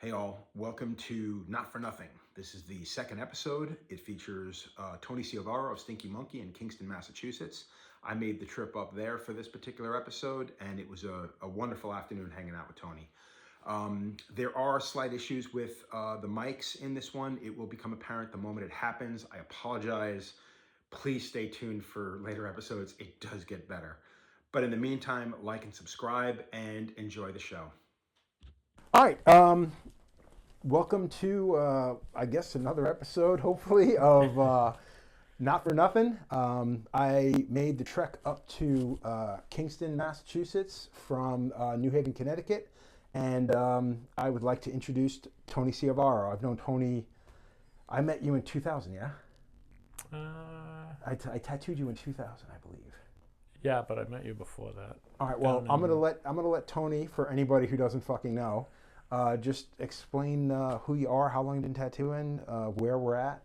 Hey all, welcome to Not For Nothing. This is the second episode. It features Tony Ciavarro of Stinky Monkey in Kingston, Massachusetts. I made the trip up there for this particular episode, and it was a wonderful afternoon hanging out with Tony. There are slight issues with the mics in this one. It will become apparent the moment it happens. I apologize. Please stay tuned for later episodes. It does get better. But in the meantime, like and subscribe and enjoy the show. All right. Welcome to, I guess, another episode, hopefully, of Not For Nothing. I made the trek up to Kingston, Massachusetts from New Haven, Connecticut. And I would like to introduce Tony Ciavarro. I've known Tony, I met you in 2000, yeah? I tattooed you in 2000, I believe. Yeah, but I met you before that. All right. Well, I'm gonna let Tony, for anybody who doesn't fucking know, just explain who you are, how long you've been tattooing, where we're at.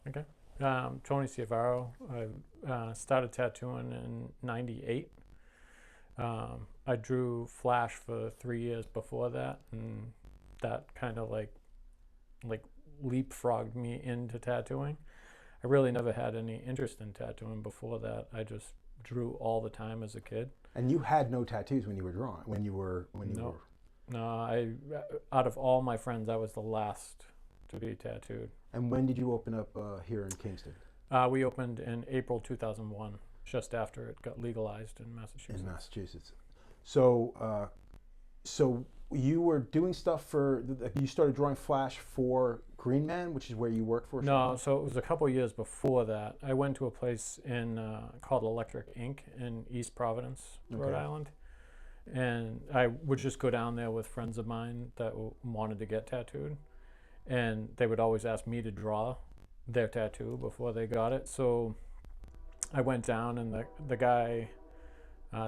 Okay. Tony Ciavarro. I started tattooing in '98. I drew Flash for 3 years before that, and that kind of like leapfrogged me into tattooing. I really never had any interest in tattooing before that. I just drew all the time as a kid. And you had no tattoos when you were drawing, when you were. No, out of all my friends, I was the last to be tattooed. And when did you open up here in Kingston? We opened in April 2001, just after it got legalized in Massachusetts. In Massachusetts. So, so you were doing stuff you started drawing Flash for Green Man, which is where you worked for? No, so it was a couple years before that. I went to a place called Electric Ink in East Providence, Rhode Island. And I would just go down there with friends of mine that wanted to get tattooed. And they would always ask me to draw their tattoo before they got it. So I went down, and the guy,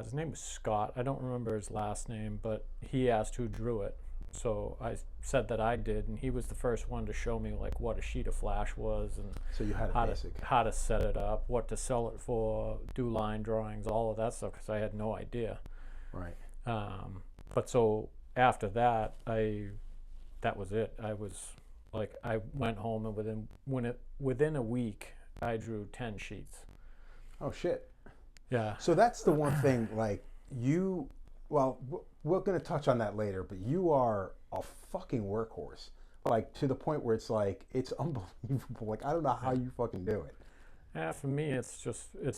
his name was Scott. I don't remember his last name, but he asked who drew it. So I said that I did, and he was the first one to show me like what a sheet of Flash was, and so you had how to set it up, what to sell it for, do line drawings, all of that stuff, because I had no idea. Right. But so after that, that was it. I went home, and within a week, I drew 10 sheets. Oh shit. Yeah. So that's the one thing, like well, we're going to touch on that later, but you are a fucking workhorse, like to the point where it's like, it's unbelievable. Like, I don't know how you fucking do it. Yeah, for me, it's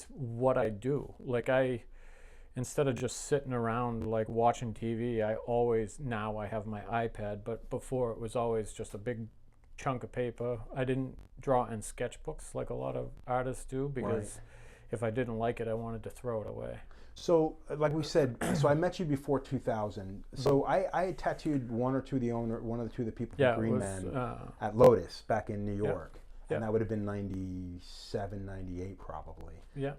what I do. Like instead of just sitting around like watching TV, now I have my iPad, but before it was always just a big chunk of paper. I didn't draw in sketchbooks like a lot of artists do, because if I didn't like it, I wanted to throw it away. So, like we said, so I met you before 2000. So I had tattooed one or two of the people from Green Man at Lotus back in New York. And that would have been 97, 98 probably. Yeah.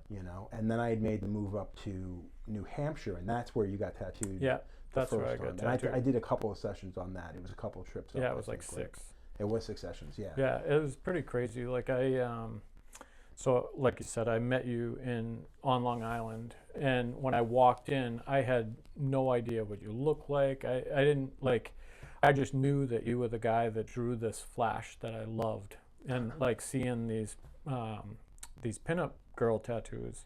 And then I had made the move up to New Hampshire, and that's where you got tattooed. Yeah, that's where I got tattooed. And I did a couple of sessions on that. It was a couple of trips. Yeah, it was like 6. It was 6 sessions, yeah. Yeah, it was pretty crazy. Like so like you said, I met you on Long Island, and when I walked in, I had no idea what you looked like. I just knew that you were the guy that drew this Flash that I loved. And like seeing these pinup girl tattoos.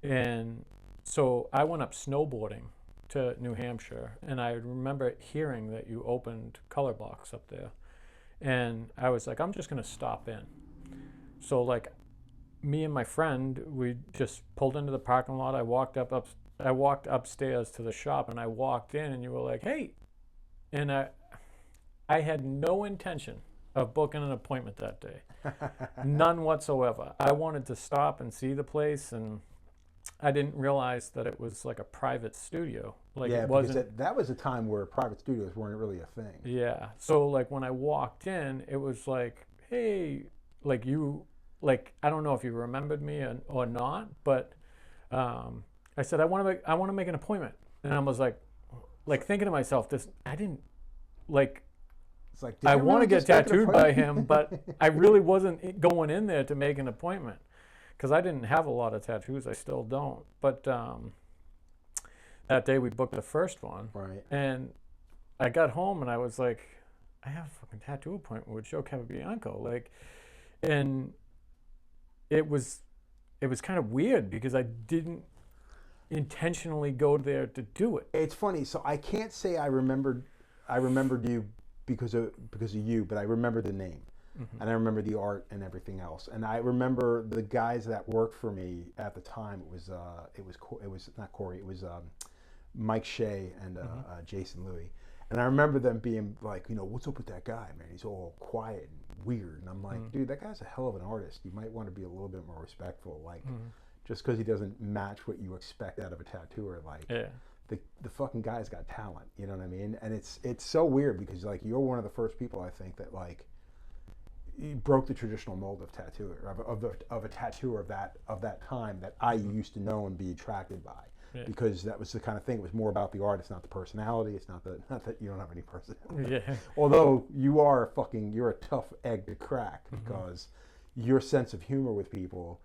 And so I went up snowboarding to New Hampshire, and I remember hearing that you opened Color Box up there. And I was like, I'm just going to stop in. So like me and my friend, we just pulled into the parking lot. I walked upstairs to the shop, and I walked in, and you were like, hey. And I had no intention of booking an appointment that day. None whatsoever. I wanted to stop and see the place, and I didn't realize that it was like a private studio. Like, yeah, it wasn't. Because that was a time where private studios weren't really a thing. Yeah. So like when I walked in, it was like, hey, like I don't know if you remembered me or not, but I said I want to make an appointment, and I was like thinking to myself, I didn't like. It's like, I want to get tattooed by him, but I really wasn't going in there to make an appointment, because I didn't have a lot of tattoos. I still don't. But that day we booked the first one. Right. And I got home, and I was like, I have a fucking tattoo appointment with Joe Capobianco. Like, and it was kind of weird because I didn't intentionally go there to do it. It's funny. So I can't say I remembered you because of you, but I remember the name, and I remember the art and everything else. And I remember the guys that worked for me at the time. It was not Corey. It was Mike Shea and Jason Louie. And I remember them being like, what's up with that guy, man? He's all quiet and weird. And I'm like, dude, that guy's a hell of an artist. You might want to be a little bit more respectful. Like, just because he doesn't match what you expect out of a tattooer, like, the fucking guy's got talent. You know what I mean? And it's so weird because, like, you're one of the first people, I think, that, like, you broke the traditional mold of tattooer, of a tattooer of that time that I used to know and be attracted by. Yeah. Because that was the kind of thing. It was more about the art. It's not the personality. It's not that you don't have any personality. Yeah. Although you're a tough egg to crack because your sense of humor with people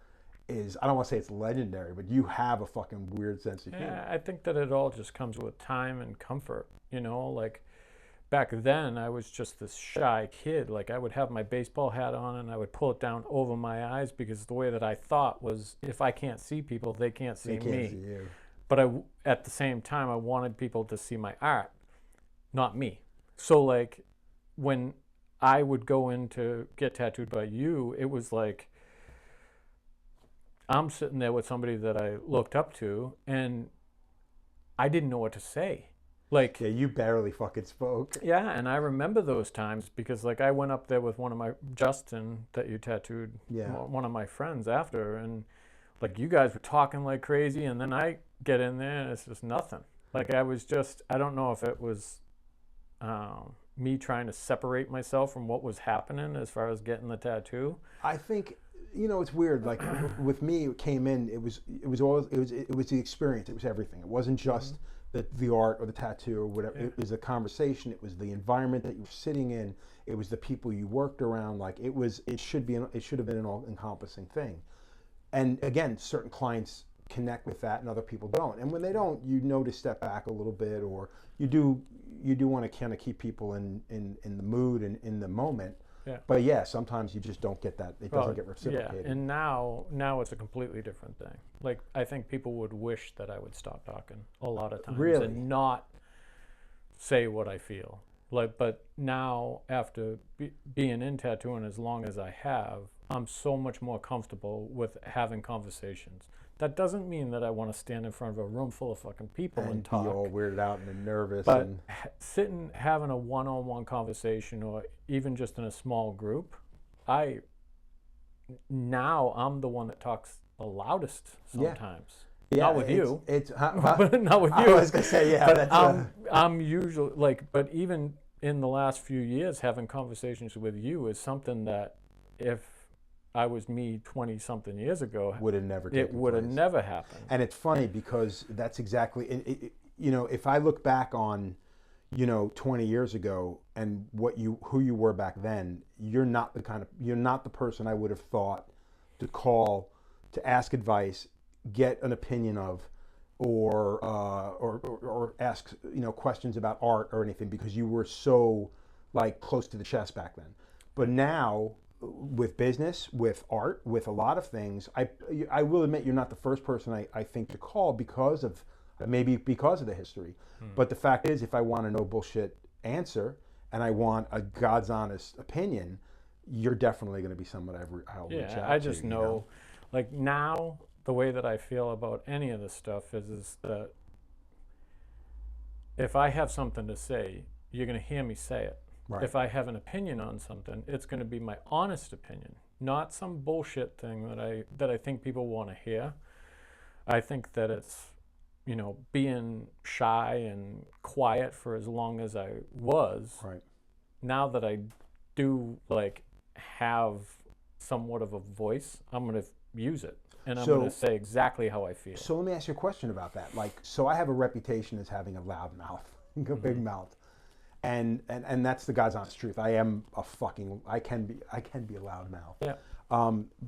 is, I don't want to say it's legendary, but you have a fucking weird sense of humor. Yeah, I think that it all just comes with time and comfort. Like back then I was just this shy kid. Like I would have my baseball hat on and I would pull it down over my eyes because the way that I thought was, if I can't see people, they can't see me. They can't see you. But at the same time, I wanted people to see my art, not me. So, like, when I would go in to get tattooed by you, it was like I'm sitting there with somebody that I looked up to, and I didn't know what to say. Like, yeah, you barely fucking spoke. Yeah, and I remember those times because, like, I went up there with Justin that you tattooed, one of my friends after, and, like, you guys were talking like crazy, and then I get in there and it's just nothing. Like I don't know if it was me trying to separate myself from what was happening as far as getting the tattoo. I think it's weird. Like with me, it came in. It was the experience. It was everything. It wasn't just the art or the tattoo or whatever. Yeah. It was the conversation. It was the environment that you were sitting in. It was the people you worked around. Like it should have been an all-encompassing thing. And again, certain clients connect with that and other people don't. And when they don't, to step back a little bit, or you do want to kind of keep people in the mood and in the moment. Yeah. But yeah, sometimes you just don't get that. It doesn't get reciprocated. Yeah, and now it's a completely different thing. Like I think people would wish that I would stop talking a lot of times and not say what I feel. Like, but now after being in tattooing as long as I have, I'm so much more comfortable with having conversations. That doesn't mean that I want to stand in front of a room full of fucking people and talk. Be all weirded out and nervous. But sitting, having a one-on-one conversation, or even just in a small group, I'm the one that talks the loudest sometimes. Yeah, not with you. But not with you. I was gonna say, yeah. But I'm usually like, but even in the last few years, having conversations with you is something that if I was me 20-something years ago, would have never happened. And it's funny because that's exactly, if I look back on, 20 years ago and who you were back then, you're not the person I would have thought to call to ask advice, get an opinion of, or ask questions about art or anything, because you were so like close to the chest back then. But now, with business, with art, with a lot of things, I will admit you're not the first person I think to call because of the history. But the fact is, if I want a no bullshit answer and I want a God's honest opinion, you're definitely going to be someone I'll reach out to. I just know, like now, the way that I feel about any of this stuff is that if I have something to say, you're going to hear me say it. Right. If I have an opinion on something, it's going to be my honest opinion, not some bullshit thing that I think people want to hear. I think that it's, being shy and quiet for as long as I was. Right. Now that I do have somewhat of a voice, I'm going to use it. And I'm going to say exactly how I feel. So let me ask you a question about that. So I have a reputation as having a loud mouth, a big mouth. And that's the God's honest truth. I can be a loud mouth. Yeah.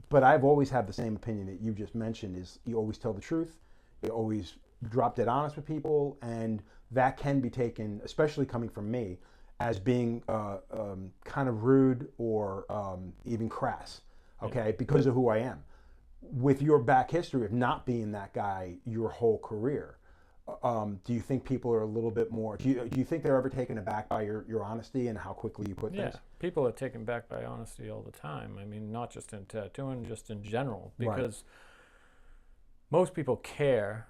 But I've always had the same opinion that you just mentioned, is you always tell the truth. You always drop dead honest with people. And that can be taken, especially coming from me, as being kind of rude or even crass, okay, because of who I am. With your back history of not being that guy your whole career, do you think people are a little bit more? Do you think they're ever taken aback by your honesty and how quickly you put Yeah, things? people are taken back by honesty all the time. I mean, not just in tattooing, just in general, because most people care,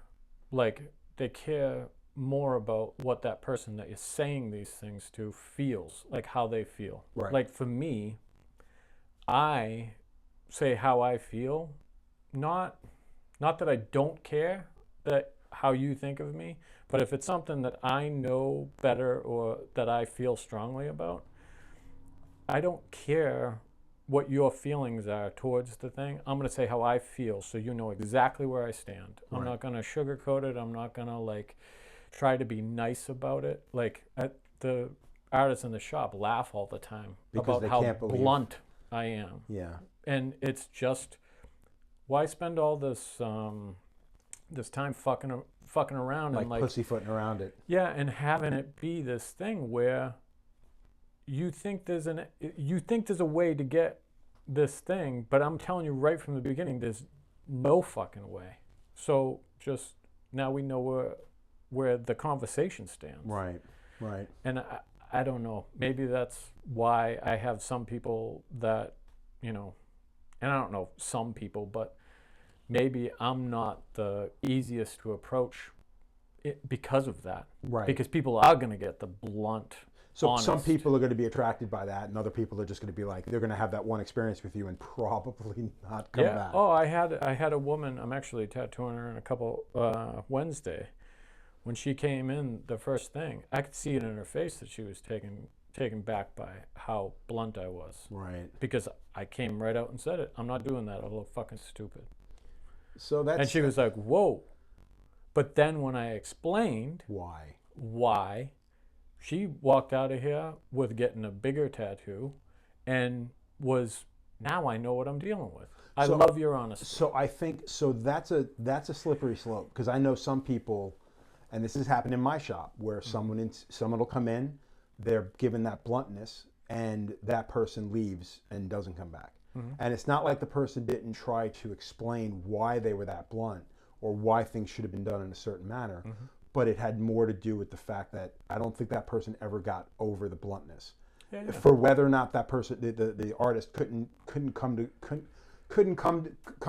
like they care more about what that person that you're saying these things to feels, like how they feel. Right. Like for me, I say how I feel, not that I don't care that how you think of me, but if it's something that I know better or that I feel strongly about, I don't care what your feelings are towards the thing. I'm going to say how I feel so you know exactly where I stand. I'm not going to sugarcoat it. I'm not going to like try to be nice about it. Like the artists in the shop laugh all the time Because about they how can't believe. blunt I am. Yeah. And it's just, why spend all this this time fucking around Like and like pussyfooting around it. yeah, and having it be this thing where you think there's a way to get this thing, but I'm telling you right from the beginning, there's no fucking way. So just now we know where the conversation stands. Right. Right. And I don't know. Maybe that's why I have some people that, you know, and I don't know some people, but maybe I'm not the easiest to approach because of that. Right. Because people are going to get the blunt. So honest. some people are going to be attracted by that, and other people are just going to be like, they're going to have that one experience with you and probably not come back. Oh, I had a woman. I'm actually tattooing her in a couple Wednesday. When she came in, the first thing I could see it in her face that she was taken back by how blunt I was. Right. Because I came right out and said it. I'm not doing that. I look fucking stupid. So that's. And she was like, "Whoa!" But then when I explained why, she walked out of here with getting a bigger tattoo, and was, now I know what I'm dealing with. I love your honesty. So I think that's a slippery slope, because I know some people, and this has happened in my shop, where someone will come in, they're given that bluntness, and that person leaves and doesn't come back. And it's not like the person didn't try to explain why they were that blunt or why things should have been done in a certain manner, but it had more to do with the fact that I don't think that person ever got over the bluntness. Yeah. For whether or not that person, the artist, couldn't come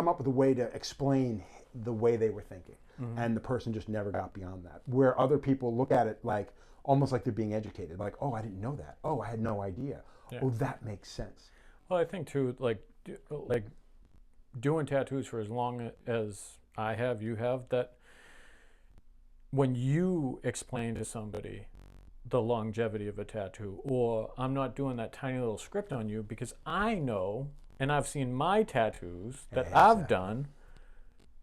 up with a way to explain the way they were thinking, and the person just never got beyond that. Where other people look at it like almost like they're being educated, like, oh, I didn't know that. Oh, I had no idea. Yeah. Oh, that makes sense. Well, I think too, like doing tattoos for as long as I have, you have, that when you explain to somebody the longevity of a tattoo, or I'm not doing that tiny little script on you because I know, and I've seen my tattoos that I've done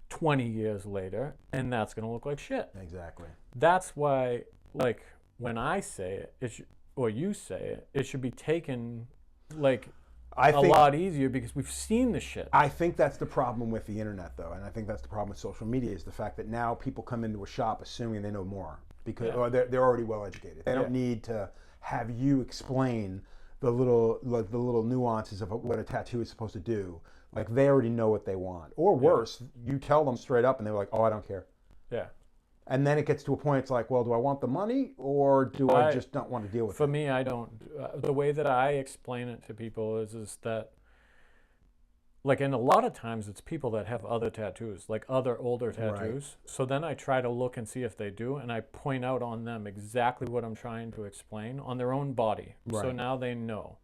20 years later, and that's going to look like shit. Exactly. That's why, like, when I say it, or you say it, it should be taken like a lot easier because we've seen the shit. I think that's the problem with the internet, though, and I think that's the problem with social media, is the fact that now people come into a shop assuming they know more, because or they're already well educated. They don't need to have you explain the little nuances of what a tattoo is supposed to do. Like, they already know what they want, or worse, you tell them straight up, and they're like, "Oh, I don't care." Yeah. And then it gets to a point, it's like, well, do I want the money, or do I just not want to deal with it? For me, I don't. The way that I explain it to people is that, like, and a lot of times it's people that have other tattoos, like other older tattoos. Right. So then I try to look and see if they do, and I point out on them exactly what I'm trying to explain on their own body. Right. So now they know.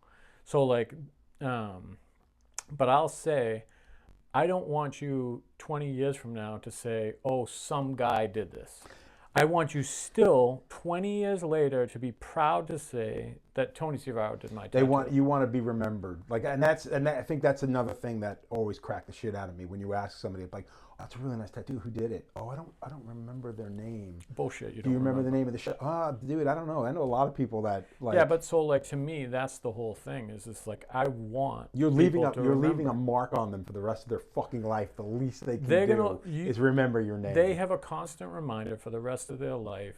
So, like, but I'll say, I don't want you 20 years from now to say, oh, some guy did this. I want you still 20 years later to be proud to say that Tony Ciavarro did my tattoo. You want to be remembered. Like, and I think that's another thing that always cracked the shit out of me when you ask somebody, like, oh, that's a really nice tattoo. Who did it? Oh, I don't remember their name. Bullshit. Do you remember the name of the shop? Ah, dude, I don't know. I know a lot of people that, like. Yeah, but so, like, to me, that's the whole thing. Is just like, I want you're leaving a mark on them for the rest of their fucking life. The least they can do is remember your name. They have a constant reminder for the rest of their life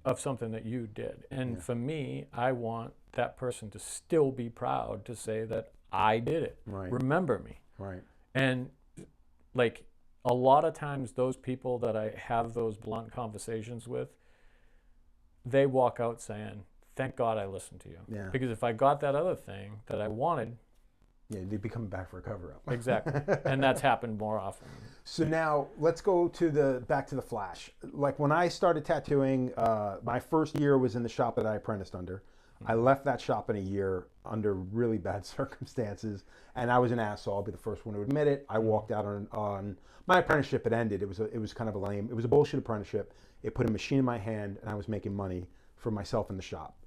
of something that you did. And Yeah. for me, I want that person to still be proud to say that I did it. Right. Remember me. Right. And like a lot of times those people that I have those blunt conversations with, they walk out saying, thank God I listened to you. Yeah. Because if I got that other thing that I wanted, Yeah, they'd be coming back for a cover-up. exactly. And that's happened more often. So now let's go to back to the Flash. Like when I started tattooing, my first year was in the shop that I apprenticed under. I left that shop in a year under really bad circumstances, and I was an asshole. I'll be the first one to admit it. I walked out on my apprenticeship. It ended. It was kind of a lame. It was a bullshit apprenticeship. It put a machine in my hand, and I was making money for myself in the shop.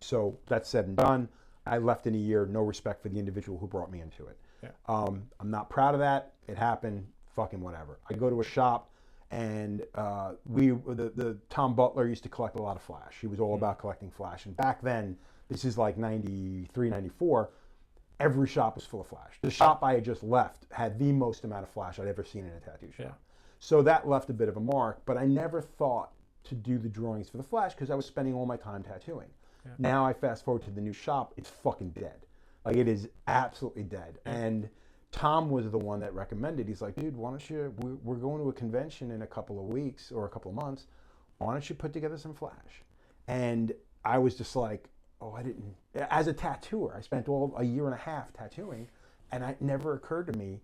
So that's said and done. I left in a year. No respect for the individual who brought me into it. Yeah. I'm not proud of that. It happened. Fucking whatever. I go to a shop, and the Tom Butler used to collect a lot of Flash. He was all about collecting Flash. And back then, this is like 93, 94, every shop was full of Flash. The shop I had just left had the most amount of Flash I'd ever seen in a tattoo shop. Yeah. So that left a bit of a mark, but I never thought to do the drawings for the Flash because I was spending all my time tattooing. Yeah. Now I fast forward to the new shop, it's fucking dead. Like it is absolutely dead. Yeah. And Tom was the one that recommended. He's like, dude, why don't you, we're going to a convention in a couple of weeks or a couple of months. Why don't you put together some Flash? And I was just like, oh, I didn't. As a tattooer, I spent a year and a half tattooing, and it never occurred to me,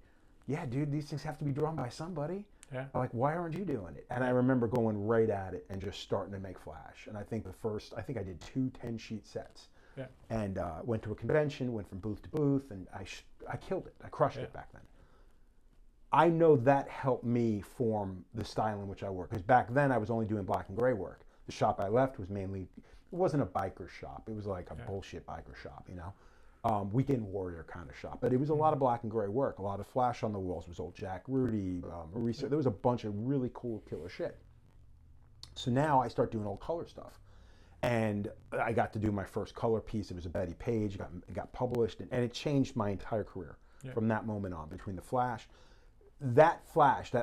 yeah, dude, these things have to be drawn by somebody. Yeah. Like, why aren't you doing it? And I remember going right at it and just starting to make Flash. And I think I did 2 10-sheet sets. Yeah. And went to a convention, went from booth to booth, and I killed it. I crushed it back then. I know that helped me form the style in which I work. Because back then I was only doing black and gray work. The shop I left was mainly, it wasn't a biker shop. It was like a bullshit biker shop, you know? Weekend warrior kind of shop. But it was a lot of black and gray work. A lot of Flash on the walls. It was old Jack Rudy, Marisa. There was a bunch of really cool killer shit. So now I start doing old color stuff. And I got to do my first color piece. It was a Betty Page. It got published, and it changed my entire career from that moment on. Between the Flash, that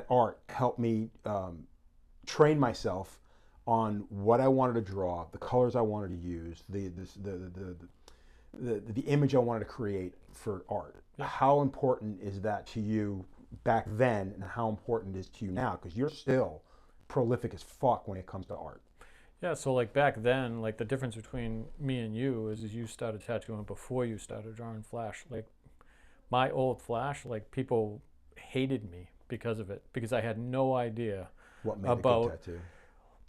art helped me train myself on what I wanted to draw, the colors I wanted to use, the image I wanted to create for art. Yeah. How important is that to you back then, and how important it is to you now? Because you're still prolific as fuck when it comes to art. Yeah, so like back then, like the difference between me and you is you started tattooing before you started drawing Flash. Like my old Flash, like people hated me because of it, because I had no idea about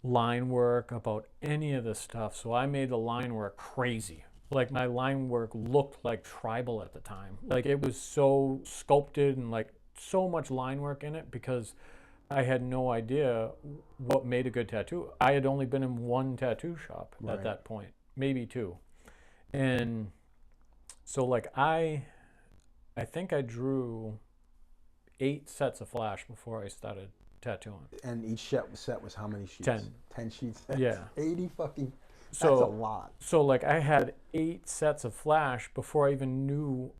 line work, about any of this stuff. So I made the line work crazy. Like my line work looked like tribal at the time. Like it was so sculpted and like so much line work in it because I had no idea what made a good tattoo. I had only been in one tattoo shop at that point, maybe 2. And so like I think I drew 8 sets of Flash before I started tattooing. And each set was how many sheets? 10. 10 sheets? Yeah. 80 fucking, that's a lot. So like I had 8 sets of Flash before I even knew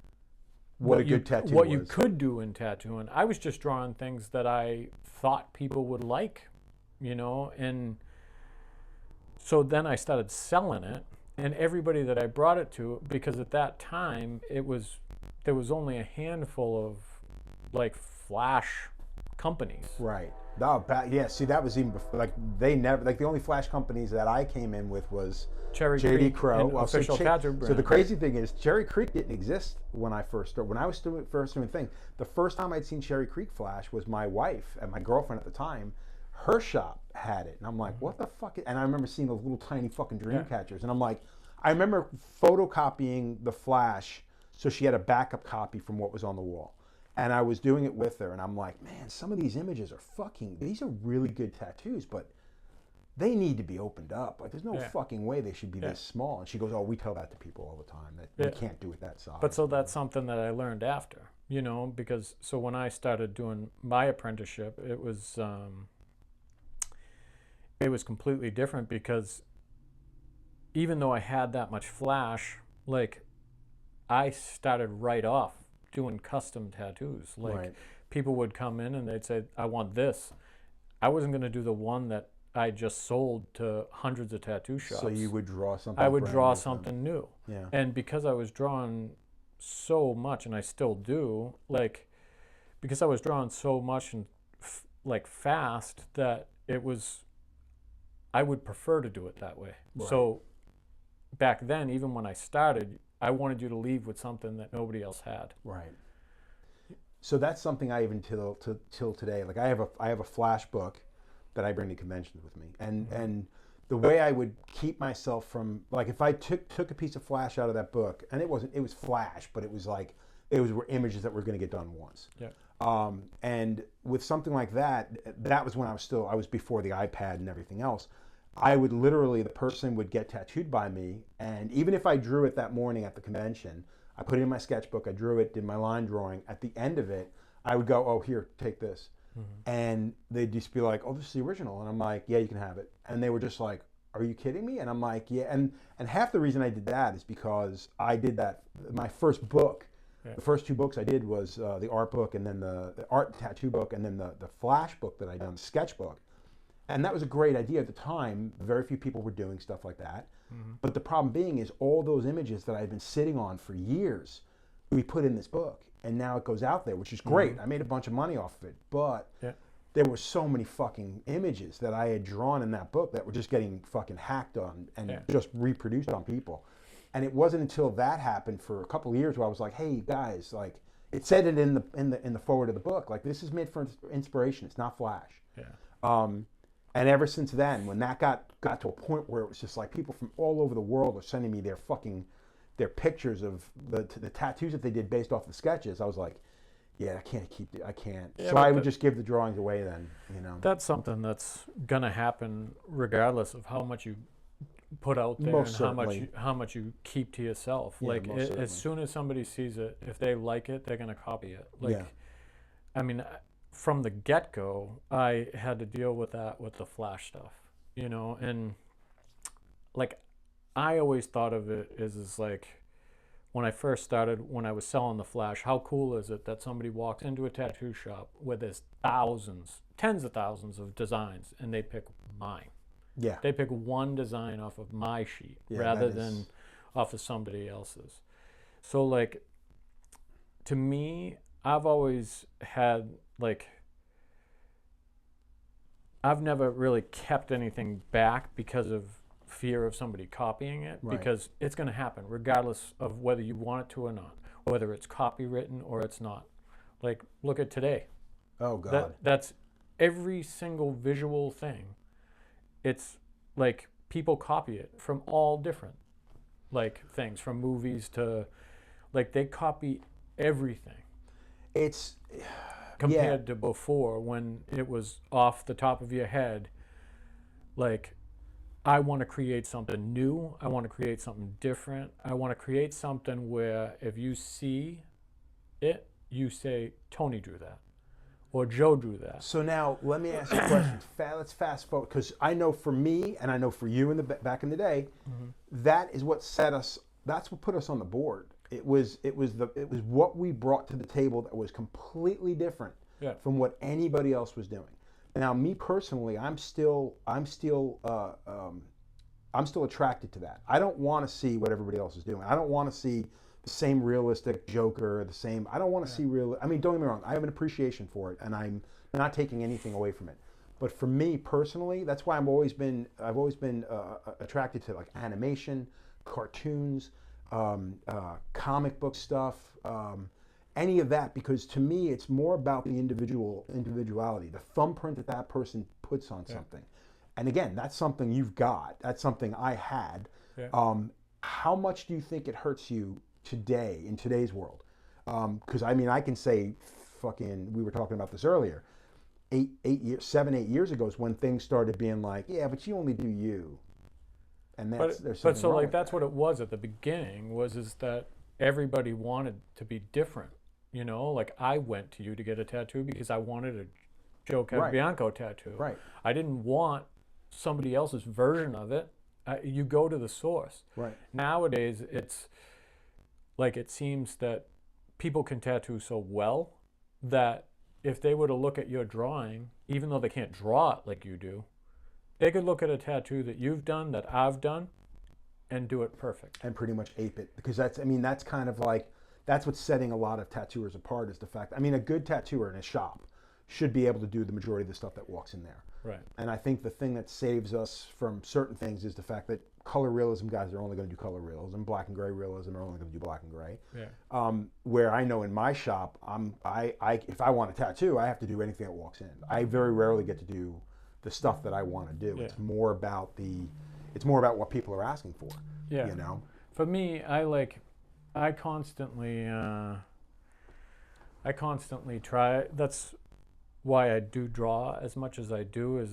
what a good tattoo what you could do in tattooing. I was just drawing things that I thought people would like, you know, and so then I started selling it, and everybody that I brought it to, because at that time there was only a handful of like Flash companies. Right. Oh, yeah. See, that was even before, like they never, like the only Flash companies that I came in with was Cherry JD Creek Crow. Well, official tattoo brand. So the crazy thing is, Cherry Creek didn't exist when I first started. When I was first doing things, the first time I'd seen Cherry Creek Flash was my wife and my girlfriend at the time. Her shop had it, and I'm like, what the fuck? And I remember seeing those little tiny fucking dream catchers, and I'm like, I remember photocopying the Flash so she had a backup copy from what was on the wall. And I was doing it with her, and I'm like, man, some of these images are these are really good tattoos, but they need to be opened up. Like, there's no fucking way they should be this small. And she goes, oh, we tell that to people all the time, that we can't do it that size. But so that's something that I learned after, you know, because so when I started doing my apprenticeship, it was completely different, because even though I had that much Flash, like I started right off doing custom tattoos. Like people would come in and they'd say, I want this. I wasn't going to do the one that I just sold to hundreds of tattoo shops. So you would draw something. I would brand draw new for them. something new. Yeah. And because I was drawing so much, and I still do, like, because I was drawing so much and like fast, that it was, I would prefer to do it that way. Right. So back then, even when I started, I wanted you to leave with something that nobody else had. Right. So that's something I even till today. Like I have a flash book that I bring to conventions with me, and the way I would keep myself from, like, if I took a piece of flash out of that book, and it was flash, but it was were images that were going to get done once. Yeah. And with something like that, that was when I was before the iPad and everything else. I would literally, the person would get tattooed by me, and even if I drew it that morning at the convention, I put it in my sketchbook, I drew it, did my line drawing. At the end of it, I would go, oh, here, take this. And they'd just be like, oh, this is the original. And I'm like, yeah, you can have it. And they were just like, are you kidding me? And I'm like, yeah. And half the reason I did that is because I did that, my first book, the first two books I did was the art book, and then the art and tattoo book, and then the flash book that I done, the sketchbook. And that was a great idea at the time. Very few people were doing stuff like that. But the problem being is all those images that I've been sitting on for years, we put in this book, and now it goes out there, which is great. I made a bunch of money off of it, but there were so many fucking images that I had drawn in that book that were just getting fucking hacked on and just reproduced on people. And it wasn't until that happened for a couple of years where I was like, hey guys, like, it said it in the forward of the book, like, this is made for inspiration. It's not flash. And ever since then, when that got to a point where it was just like people from all over the world are sending me their pictures of the tattoos that they did based off the sketches, I was like, yeah, I can't. Yeah, so I would just give the drawings away then, you know. That's something that's gonna happen regardless of how much you put out there Most and certainly. how much you keep to yourself. Yeah, Like most certainly. as soon as somebody sees it, if they like it, they're gonna copy it. Like, I mean, from the get-go, I had to deal with that with the flash stuff, you know, and like I always thought of it as like when I first started, when I was selling the flash, how cool is it that somebody walks into a tattoo shop where there's thousands, tens of thousands of designs, and they pick mine. Yeah. They pick one design off of my sheet Yeah, rather that is- than off of somebody else's. So like, to me, I've always had like, I've never really kept anything back because of fear of somebody copying it, Right. because it's going to happen regardless of whether you want it to or not, whether it's copywritten or it's not. Like, look at today. Oh God. That's every single visual thing. It's like people copy it from all different like things, from movies to, like, they copy everything It's compared to before when it was off the top of your head. Like, I want to create something new. I want to create something different. I want to create something where if you see it, you say, Tony drew that, or Joe drew that. So now let me ask you a question. Let's fast forward, because I know for me and I know for you in the back in the day, that is what set us. That's what put us on the board. It was what we brought to the table that was completely different from what anybody else was doing. Now, me personally, I'm still attracted to that. I don't want to see what everybody else is doing. I don't want to see the same realistic Joker, the same. I don't want to see real. I mean, don't get me wrong. I have an appreciation for it, and I'm not taking anything away from it. But for me personally, that's why I've always been attracted to, like, animation, cartoons, comic book stuff, any of that, because to me it's more about the individuality, the thumbprint that person puts on something. And again, that's something you've got. That's something I had. How much do you think it hurts you today, in today's world? Because I mean, I can say, fucking, we were talking about this earlier. 7, 8 years ago is when things started being like, yeah, but you only do you. And there's something but so wrong like with that's that. what it was at the beginning, is that everybody wanted to be different. You know, like, I went to you to get a tattoo because I wanted a Joe Cabianco tattoo. Right. I didn't want somebody else's version of it. You go to the source. Right. Nowadays, it's like, it seems that people can tattoo so well that if they were to look at your drawing, even though they can't draw it like you do, They could look at a tattoo that you've done, that I've done, and do it perfect. And pretty much ape it, because that's kind of like, that's what's setting a lot of tattooers apart, is the fact, a good tattooer in a shop should be able to do the majority of the stuff that walks in there. Right. And I think the thing that saves us from certain things is the fact that color realism guys are only going to do color realism, black and gray realism are only going to do black and gray. Yeah. Where I know in my shop, if I want a tattoo, I have to do anything that walks in. I very rarely get to do the stuff that I want to do. Yeah. It's more about what people are asking for. Yeah. You know. For me, I constantly try. That's why I do draw as much as I do.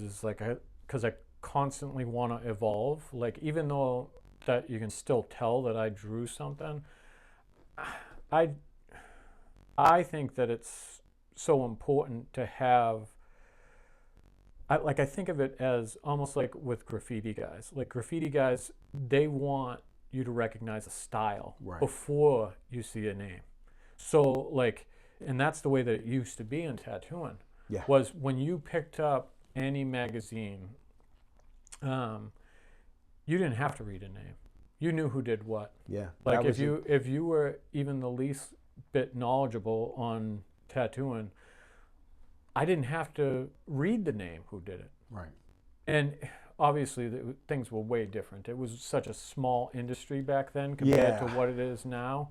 Because I constantly want to evolve. Like, even though that you can still tell that I drew something, I think that it's so important to have. I think of it as almost like with graffiti guys. Like, graffiti guys, they want you to recognize a style before you see a name. So, and that's the way that it used to be in tattooing. Yeah. Was when you picked up any magazine, you didn't have to read a name. You knew who did what. Yeah. Like, if you were even the least bit knowledgeable on tattooing, I didn't have to read the name who did it. Right. And obviously things were way different. It was such a small industry back then compared to what it is now,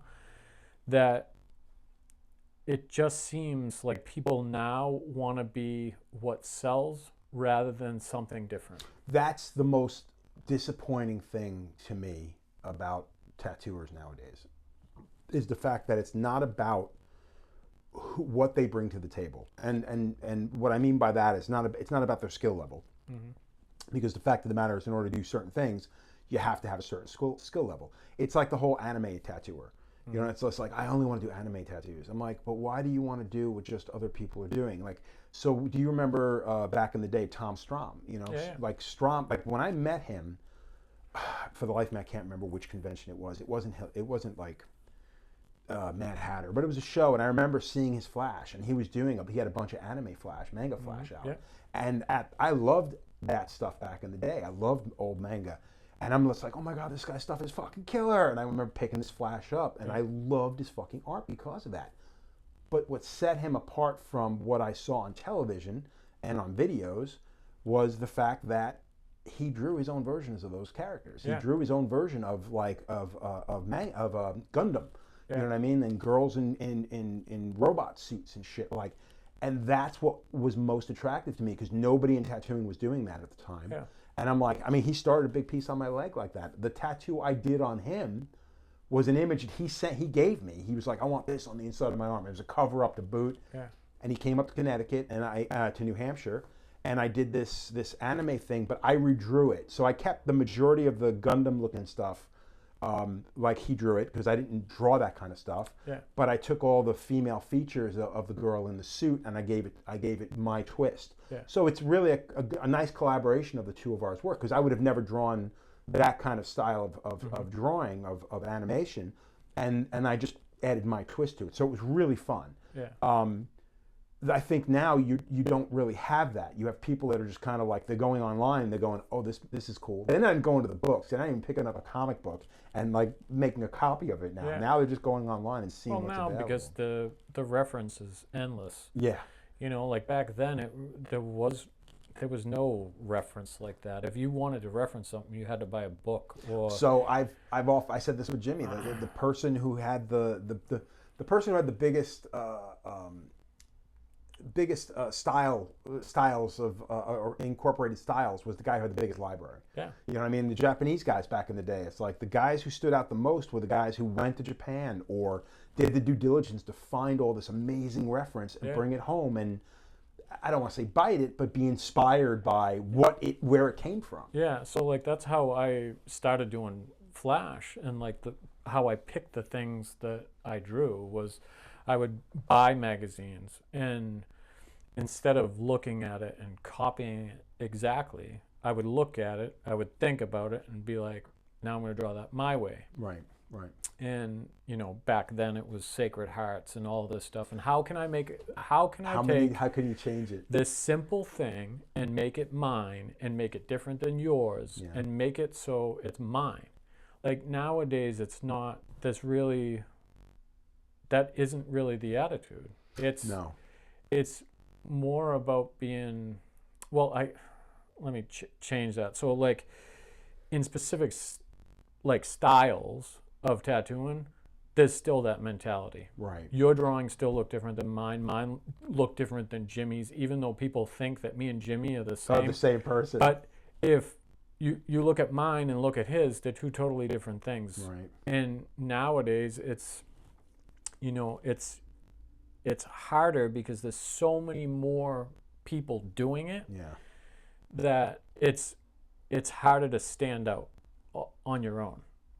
that it just seems like people now want to be what sells rather than something different. That's the most disappointing thing to me about tattooers nowadays, is the fact that it's not about what they bring to the table. And what I mean by that is it's not about their skill level. Mm-hmm. Because the fact of the matter is, in order to do certain things, you have to have a certain skill level. It's like the whole anime tattooer. You know, it's just like, I only want to do anime tattoos. I'm like, but why do you want to do what just other people are doing? Like, so do you remember back in the day, Tom Strom? You know, like Strom. Like, when I met him, for the life of me, I can't remember which convention it was. It wasn't like Mad Hatter, but it was a show, and I remember seeing his flash, and he had a bunch of anime flash, manga flash out, and I loved that stuff back in the day. I loved old manga. And I'm just like, oh my God, this guy's stuff is fucking killer. And I remember picking this flash up, and I loved his fucking art because of that. But what set him apart from what I saw on television and on videos was the fact that he drew his own versions of those characters. He drew his own version of Gundam. You know what I mean? And girls in robot suits and shit. And that's what was most attractive to me, because nobody in tattooing was doing that at the time. Yeah. And I'm like, he started a big piece on my leg like that. The tattoo I did on him was an image that he gave me. He was like, I want this on the inside of my arm. It was a cover up to boot. Yeah. And he came up to Connecticut and to New Hampshire, and I did this anime thing, but I redrew it. So I kept the majority of the Gundam looking stuff like he drew it, because I didn't draw that kind of stuff. Yeah. But I took all the female features of the girl in the suit, and I gave it my twist. Yeah. So it's really a nice collaboration of the two of ours work, because I would have never drawn that kind of style of drawing, of animation, and I just added my twist to it. So it was really fun. Yeah. I think now you don't really have that. You have people that are just kind of like, they're going online, they're going, oh, this is cool. They're not going to the books. They're not even picking up a comic book and like making a copy of it now. Yeah. Now they're just going online and seeing what's available. Well, now because the reference is endless. Yeah. You know, like back then, there was no reference like that. If you wanted to reference something, you had to buy a book. Or so I said this with Jimmy. The person who had the person who had the biggest styles of or incorporated styles was the guy who had the biggest library. Yeah. You know what I mean? The Japanese guys back in the day, it's like the guys who stood out the most were the guys who went to Japan or did the due diligence to find all this amazing reference and bring it home, and I don't want to say bite it, but be inspired by where it came from. Yeah, so like that's how I started doing Flash, and like how I picked the things that I drew was I would buy magazines, and instead of looking at it and copying it exactly, I would look at it, I would think about it, and be like, now I'm going to draw that my way. Right. Right. And back then it was Sacred Hearts and all this stuff. And how can I take How can you change it? this simple thing and make it mine and make it different than yours and make it so it's mine? Like nowadays, it's not this really. That isn't really the attitude. It's more about being. Well, let me change that. So like in specific like styles of tattooing, there's still that mentality. Right. Your drawings still look different than mine. Mine look different than Jimmy's, even though people think that me and Jimmy are the same. Oh, the same person. But if you look at mine and look at his, they're two totally different things. Right. And nowadays it's harder because there's so many more people doing it. Yeah. That it's harder to stand out on your own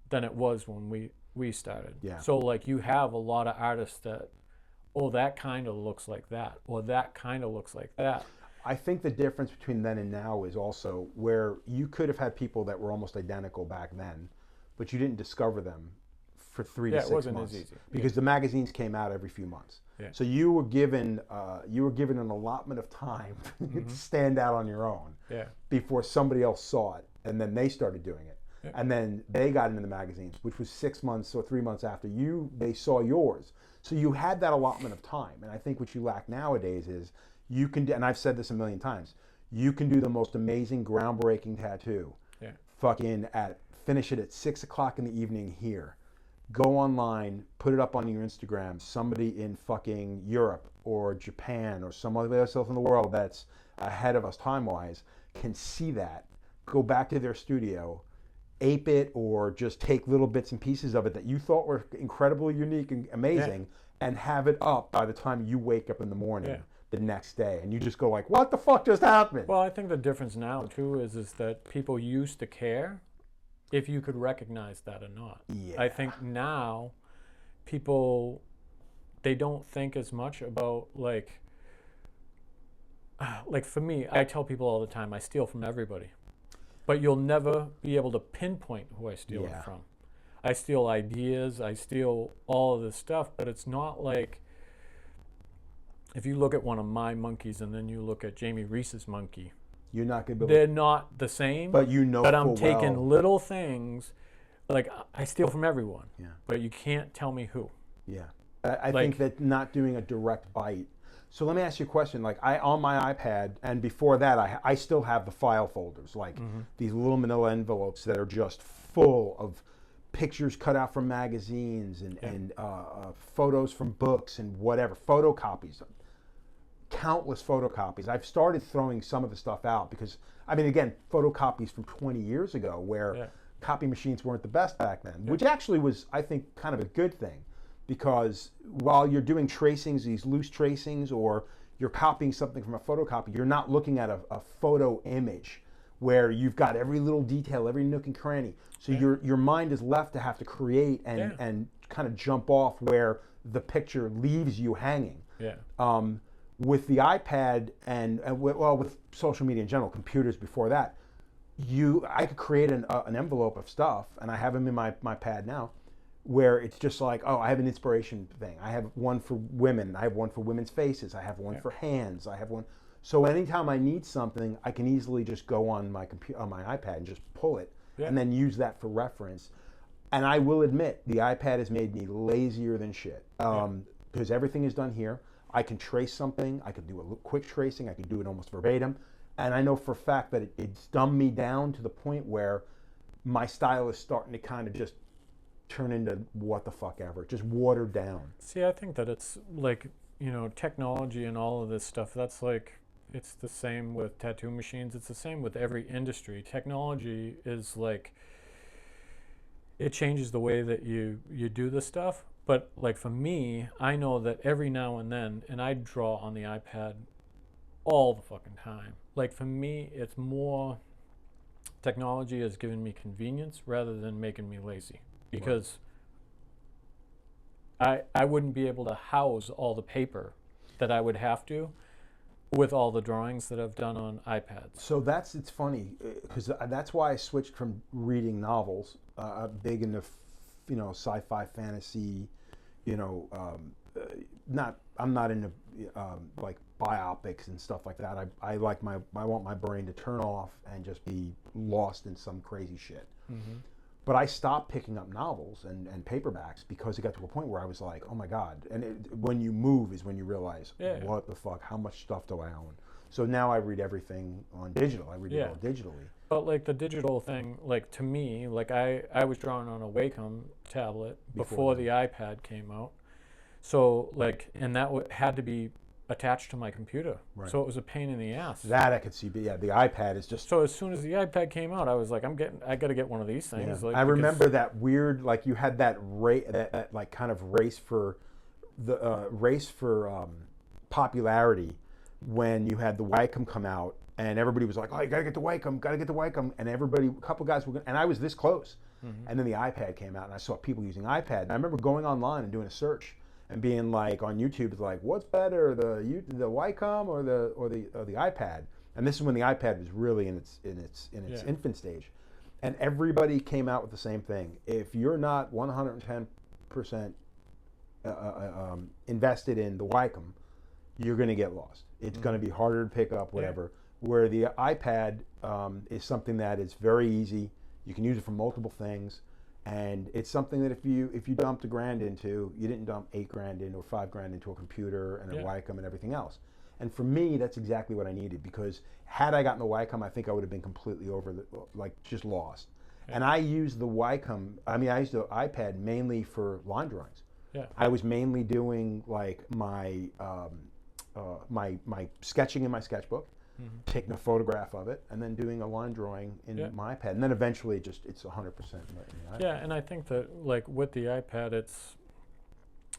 than it was when we started. Yeah. So like you have a lot of artists that, that kind of looks like that, or that kind of looks like that. I think the difference between then and now is also where you could have had people that were almost identical back then, but you didn't discover them for 3 to 6 months. It wasn't as easy. Because the magazines came out every few months. Yeah. So you were given an allotment of time to stand out on your own before somebody else saw it, and then they started doing it. Yeah. And then they got into the magazines, which was 6 months or 3 months after they saw yours. So you had that allotment of time. And I think what you lack nowadays is you can do, and I've said this a million times, you can do the most amazing, groundbreaking tattoo. Yeah. Finish it at 6 o'clock in the evening here. Go online, put it up on your Instagram. Somebody in fucking Europe or Japan or some other place in the world that's ahead of us time-wise can see that, go back to their studio, ape it, or just take little bits and pieces of it that you thought were incredibly unique and amazing, and have it up by the time you wake up in the morning the next day, and you just go like, what the fuck just happened? Well, I think the difference now too is that people used to care if you could recognize that or not. Yeah. I think now people, they don't think as much about like for me, I tell people all the time, I steal from everybody. But you'll never be able to pinpoint who I steal it from. I steal ideas, I steal all of this stuff, but it's not like, if you look at one of my monkeys and then you look at Jamie Reese's monkey, you're not gonna be able they're not the same. But But I'm taking little things, like I steal from everyone. Yeah. But you can't tell me who. Yeah. I think that not doing a direct bite. So let me ask you a question. Like on my iPad, and before that, I still have the file folders, like these little manila envelopes that are just full of pictures cut out from magazines and photos from books and whatever, photocopies, countless photocopies. I've started throwing some of the stuff out because, I mean, again, photocopies from 20 years ago where copy machines weren't the best back then, which actually was, I think, kind of a good thing. Because while you're doing tracings, these loose tracings, or you're copying something from a photocopy, you're not looking at a photo image where you've got every little detail, every nook and cranny. So your mind is left to have to create and kind of jump off where the picture leaves you hanging. Yeah. With the iPad and with social media in general, computers before that, I could create an envelope of stuff, and I have them in my pad now, where it's just like, oh, I have an inspiration thing. I have one for women. I have one for women's faces. I have one for hands. I have one. So anytime I need something, I can easily just go on my iPad and just pull it, and then use that for reference. And I will admit, the iPad has made me lazier than shit, because everything is done here. I can trace something. I can do a quick tracing. I can do it almost verbatim. And I know for a fact that it's dumbed me down to the point where my style is starting to kind of just turn into what the fuck ever, just watered down. See, I think that it's like, technology and all of this stuff, that's like, it's the same with tattoo machines. It's the same with every industry. Technology is like, it changes the way that you do the stuff. But like for me, I know that every now and then, and I draw on the iPad all the fucking time. Like for me, it's more, technology has given me convenience rather than making me lazy. Because I wouldn't be able to house all the paper that I would have to with all the drawings that I've done on iPads. So it's funny, because that's why I switched from reading novels, big into sci-fi fantasy, I'm not into like biopics and stuff like that. I want my brain to turn off and just be lost in some crazy shit. Mm-hmm. But I stopped picking up novels and paperbacks because it got to a point where I was like, oh my God. And when you move is when you realize, what the fuck, how much stuff do I own? So now I read everything on digital. I read it all digitally. But like the digital thing, like to me, like I was drawing on a Wacom tablet before the iPad came out. So like, and that had to be attached to my computer. Right. So it was a pain in the ass. That I could see, but yeah, the iPad is just. So as soon as the iPad came out, I was like, I got to get one of these things. Yeah. Like, I remember that weird, like you had that like kind of race for popularity when you had the Wacom come out, and everybody was like, oh, you gotta get the Wacom, and everybody, a couple guys were, and I was this close, and then the iPad came out, and I saw people using iPad, and I remember going online and doing a search. And being like on YouTube, it's like, what's better, the Wacom or the iPad? And this is when the iPad was really in its infant stage, and everybody came out with the same thing. If you're not 110% invested in the Wacom, you're going to get lost. It's going to be harder to pick up, whatever. Yeah. Where the iPad is something that is very easy. You can use it for multiple things. And it's something that if you dumped $1,000 into, you didn't dump $8,000 into or $5,000 into a computer and a Wacom and everything else. And for me, that's exactly what I needed, because had I gotten the Wacom, I think I would have been completely just lost. Yeah. And I used the Wacom. I used the iPad mainly for line drawings. Yeah. I was mainly doing like my my sketching in my sketchbook. Taking a photograph of it and then doing a line drawing in my iPad, and then eventually it's 100%. Yeah, and I think that like with the iPad, it's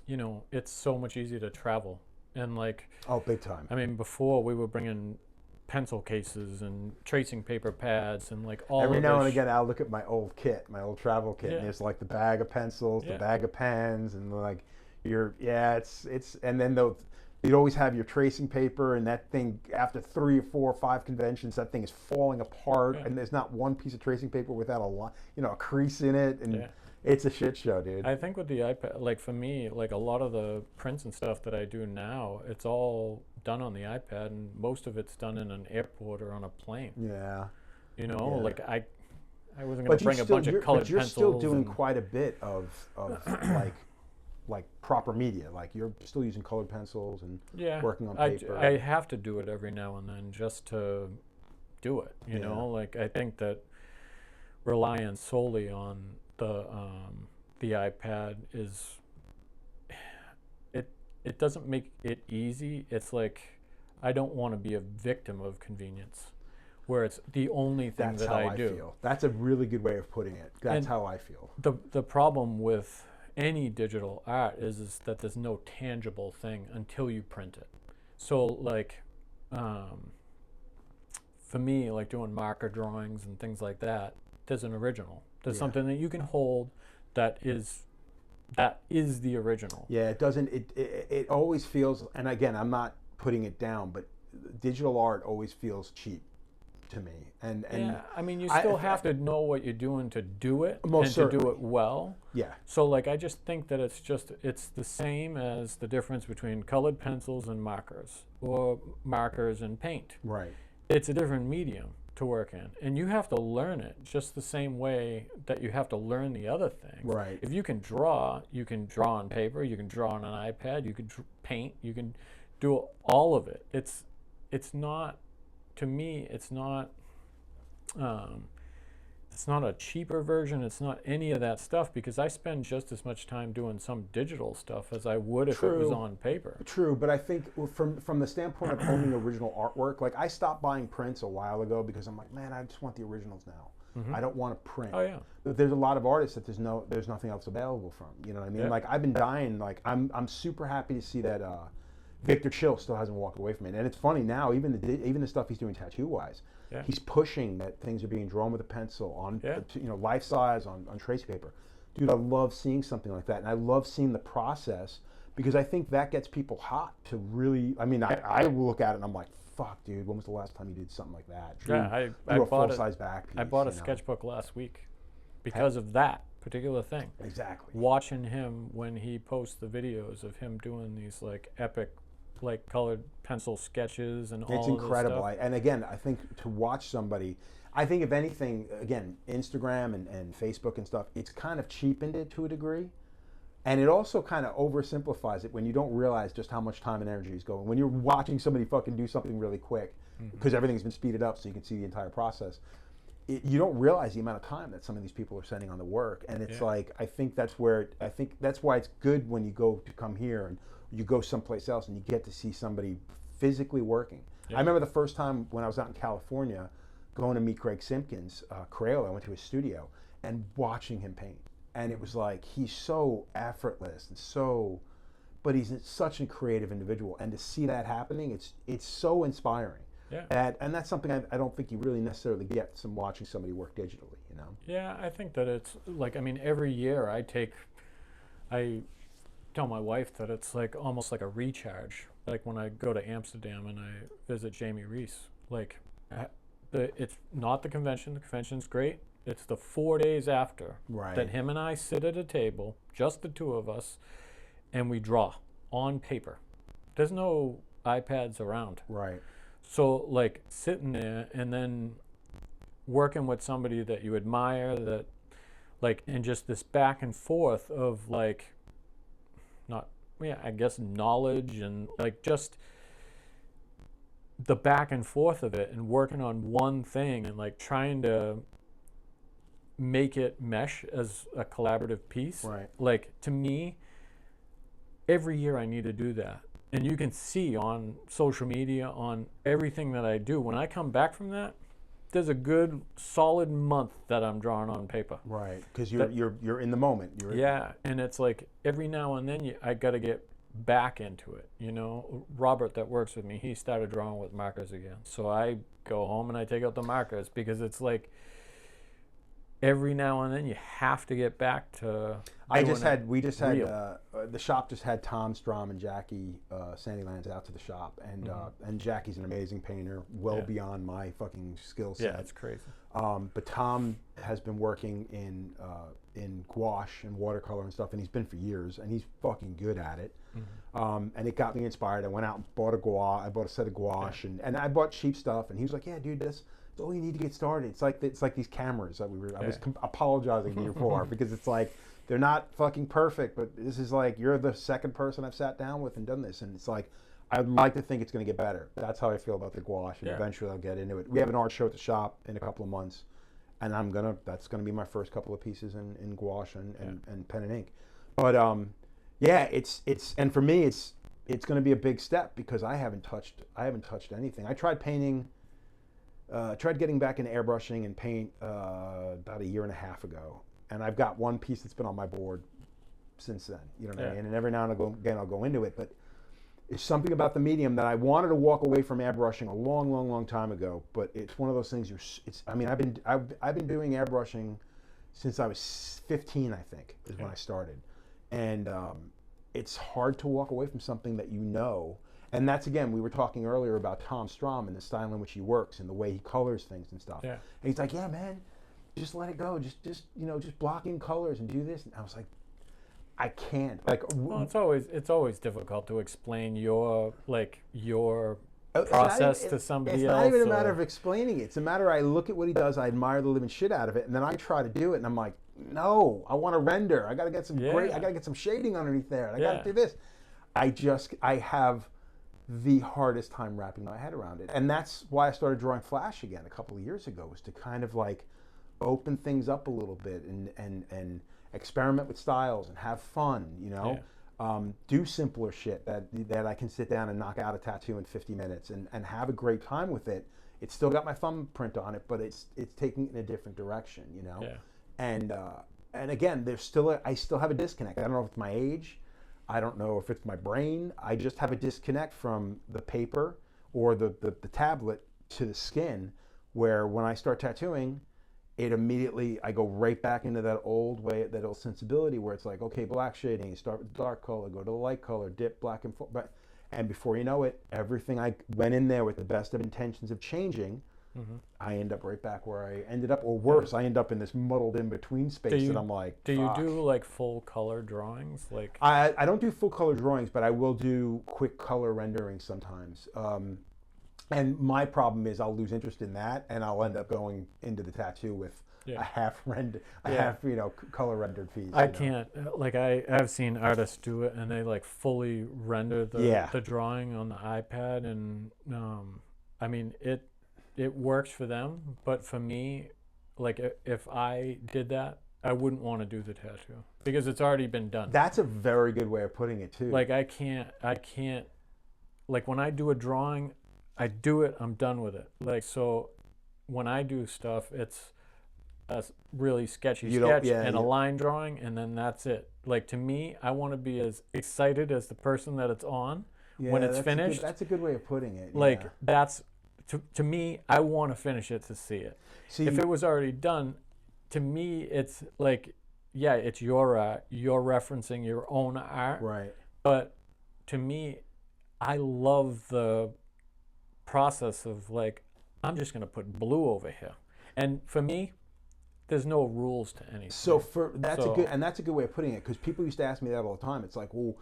it's so much easier to travel, and like big time. I mean, before we were bringing pencil cases and tracing paper pads and like all. Every now and again, I'll look at my old travel kit, and there's like the bag of pencils, the bag of pens, and like it's and then you'd always have your tracing paper, and that thing, after 3 or 4 or 5 conventions, that thing is falling apart, and there's not one piece of tracing paper without a crease in it, and it's a shit show, dude. I think with the iPad, like for me, like a lot of the prints and stuff that I do now, it's all done on the iPad, and most of it's done in an airport or on a plane. Yeah. Like I wasn't going to bring a bunch of colored pencils. But you're still doing quite a bit of like proper media, like you're still using colored pencils and working on paper. I have to do it every now and then just to do it, you know. Like I think that relying solely on the iPad is it doesn't make it easy. It's like I don't want to be a victim of convenience, where it's the only thing that I do. Feel. That's a really good way of putting it. That's how I feel. The problem with any digital art is that there's no tangible thing until you print it. So like for me, like doing marker drawings and things like that, there's an original. There's something that you can hold that is the original. Yeah, it doesn't. It always feels. And again, I'm not putting it down, but digital art always feels cheap to me. And I mean, you still have to know what you're doing to do it, and certainly. To do it well. Yeah. So like, I just think that it's the same as the difference between colored pencils and markers, or markers and paint. Right. It's a different medium to work in, and you have to learn it just the same way that you have to learn the other things. Right. If you can draw on paper, you can draw on an iPad, you can paint, you can do all of it. It's not. To me, it's not a cheaper version. It's not any of that stuff, because I spend just as much time doing some digital stuff as I would if it was on paper. True, but I think from the standpoint of owning original artwork, like I stopped buying prints a while ago because I'm like, man, I just want the originals now. I don't want to print. Oh yeah. There's a lot of artists that there's nothing else available from. You know what I mean? Yeah. Like I've been dying. Like I'm super happy to see that. Victor Chill still hasn't walked away from it, and it's funny now. Even the stuff he's doing tattoo-wise, he's pushing that things are being drawn with a pencil on, life size on tracing paper. Dude, I love seeing something like that, and I love seeing the process, because I think that gets people hot to really. I mean, I look at it and I'm like, fuck, dude, when was the last time you did something like that? I bought a full-size back piece. I bought a sketchbook last week because of that. particular thing. Exactly. Watching him when he posts the videos of him doing these like epic, like colored pencil sketches and all It's of this incredible. stuff. And again, I think to watch somebody, I think if anything, again, Instagram and Facebook and stuff, it's kind of cheapened it to a degree. And it also kind of oversimplifies it when you don't realize just how much time and energy is going. When you're watching somebody fucking do something really quick, because everything's been speeded up so you can see the entire process, you don't realize the amount of time that some of these people are spending on the work. And it's like, I think that's why it's good when you come here and you go someplace else and you get to see somebody physically working. I remember the first time when I was out in California going to meet Greg Simpkins, Crayola, I went to his studio and watching him paint. And it was like, he's so effortless and but he's such a creative individual. And to see that happening, it's so inspiring. Yeah. And that's something I don't think you really necessarily get from watching somebody work digitally, you know? Yeah, I think that it's like, I mean, every year I tell my wife that it's like almost like a recharge. Like when I go to Amsterdam and I visit Jamie Reese, like it's not the convention. The convention's great. It's the 4 days after that him and I sit at a table, just the two of us, and we draw on paper. There's no iPads around. Right. So like sitting there and then working with somebody that you admire, that like, and just this back and forth of like, I guess knowledge and like just the back and forth of it and working on one thing and like trying to make it mesh as a collaborative piece. Right. Like to me, every year I need to do that. And you can see on social media, on everything that I do, when I come back from that, there's a good solid month that I'm drawing on paper. Right, because you're in the moment. And it's like every now and then I got to get back into it. You know, Robert that works with me, he started drawing with markers again. So I go home and I take out the markers because it's like every now and then you have to get back to. The shop just had Tom Strom and Jackie Sandylands out to the shop, and Jackie's an amazing painter, beyond my fucking skill set. Yeah, it's crazy. But Tom has been working in gouache and watercolor and stuff, and he's been for years, and he's fucking good at it. And it got me inspired. I went out and bought I bought a set of gouache, and I bought cheap stuff, and he was like, "Yeah, dude, that's all you need to get started." It's like these cameras that I was apologizing to you for because it's like they're not fucking perfect, but this is like you're the second person I've sat down with and done this, and it's like I'd like to think it's going to get better. That's how I feel about the gouache, and eventually I'll get into it. We have an art show at the shop in a couple of months, and that's gonna be my first couple of pieces in gouache and pen and ink. But and for me it's going to be a big step because I haven't touched anything. I tried painting. Tried getting back into airbrushing and paint about a year and a half ago, and I've got one piece that's been on my board since then. You know what I mean? And every now and again I'll go into it, but it's something about the medium that I wanted to walk away from airbrushing a long time ago. But it's one of those things. I've been doing airbrushing since I was 15, I think, is when I started, and it's hard to walk away from something that you know. And that's, again, we were talking earlier about Tom Strom and the style in which he works and the way he colors things and stuff. Yeah. And he's like, "Yeah, man, just let it go. Just block in colors and do this." And I was like, I can't. Well, it's always difficult to explain your process to somebody else. It's not even a matter of explaining it. It's a matter I look at what he does, I admire the living shit out of it, and then I try to do it, and I'm like, no, I want to render. I got to get some I got to get some shading underneath there. And I got to do this. I have the hardest time wrapping my head around it. And that's why I started drawing Flash again a couple of years ago, was to kind of like open things up a little bit and experiment with styles and have fun, you know? Do simpler shit that I can sit down and knock out a tattoo in 50 minutes and have a great time with it. It's still got my thumbprint on it, but it's taking it in a different direction, you know? And again, I still have a disconnect. I don't know if it's my age. I don't know if it's my brain. I just have a disconnect from the paper or the tablet to the skin, where when I start tattooing, I go right back into that old way, that old sensibility where it's like, okay, black shading, start with dark color, go to the light color, dip black and before you know it, everything I went in there with the best of intentions of changing I end up right back where I ended up, or worse, I end up in this muddled in between space that I'm like, do you fuck. do like full color drawings? Like I don't do full color drawings, but I will do quick color renderings sometimes. And my problem is I'll lose interest in that, and I'll end up going into the tattoo with a half color rendered piece. I can't, like I've seen artists do it and they like fully render the drawing on the iPad, and I mean it works for them, but for me, like if I did that, I wouldn't want to do the tattoo because it's already been done. That's a very good way of putting it too. Like I can't like when I do a drawing, I do it, I'm done with it. Like, so when I do stuff, it's a really sketchy sketch and a line drawing, and then that's it. Like, to me, I want to be as excited as the person that it's on when it's finished. That's a good way of putting it. Like, that's, to me, I want to finish it to see it. If it was already done, to me, it's like, yeah, it's your art. You're referencing your own art. Right. But to me, I love the process of like, I'm just going to put blue over here. And for me, there's no rules to anything. So that's a good way of putting it, because people used to ask me that all the time. It's like, well,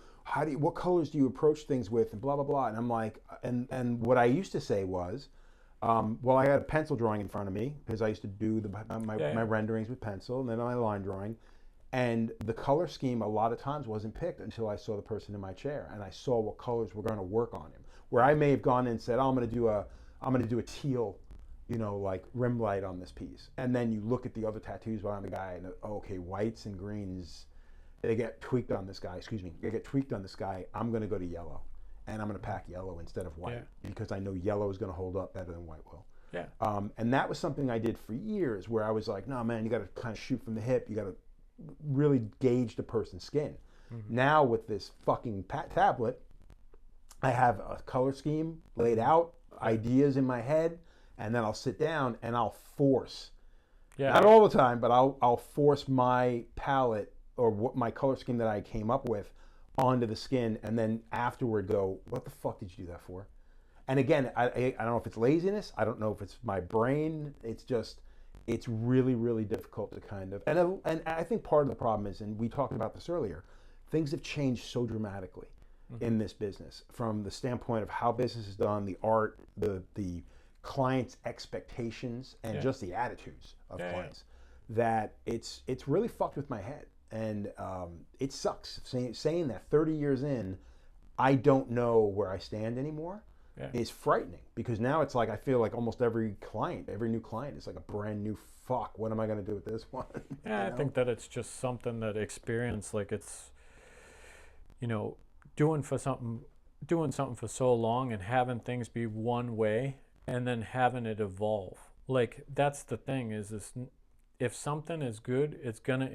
what colors do you approach things with, and blah blah blah. And I'm like, and what I used to say was, well, I had a pencil drawing in front of me because I used to do my renderings with pencil, and then my line drawing, and the color scheme a lot of times wasn't picked until I saw the person in my chair and I saw what colors were going to work on him. Where I may have gone in and said, oh, I'm going to do a teal, like rim light on this piece. And then you look at the other tattoos behind the guy and, okay, whites and greens, they get tweaked on this guy. They get tweaked on this guy. I'm going to go to yellow, and I'm going to pack yellow instead of white because I know yellow is going to hold up better than white will. Yeah. And that was something I did for years, where I was like, no, man, you got to kind of shoot from the hip. You got to really gauge the person's skin. Now with this fucking tablet, I have a color scheme laid out, ideas in my head, and then I'll sit down and I'll force, not all the time, but I'll force my palette or what my color scheme that I came up with onto the skin, and then afterward go, what the fuck did you do that for? And again, I don't know if it's laziness, I don't know if it's my brain, it's really, really difficult to kind of, and I think part of the problem is, and we talked about this earlier, things have changed so dramatically in this business, from the standpoint of how business is done, the art, the clients' expectations, and just the attitudes of clients, that it's really fucked with my head. And it sucks saying that 30 years in, I don't know where I stand anymore. Is frightening, because now it's like I feel like almost every new client is like a brand new fuck. What am I going to do with this one? I think that it's just something that experience, like it's, doing something for so long and having things be one way and then having it evolve. Like, that's the thing is if something is good, it's going to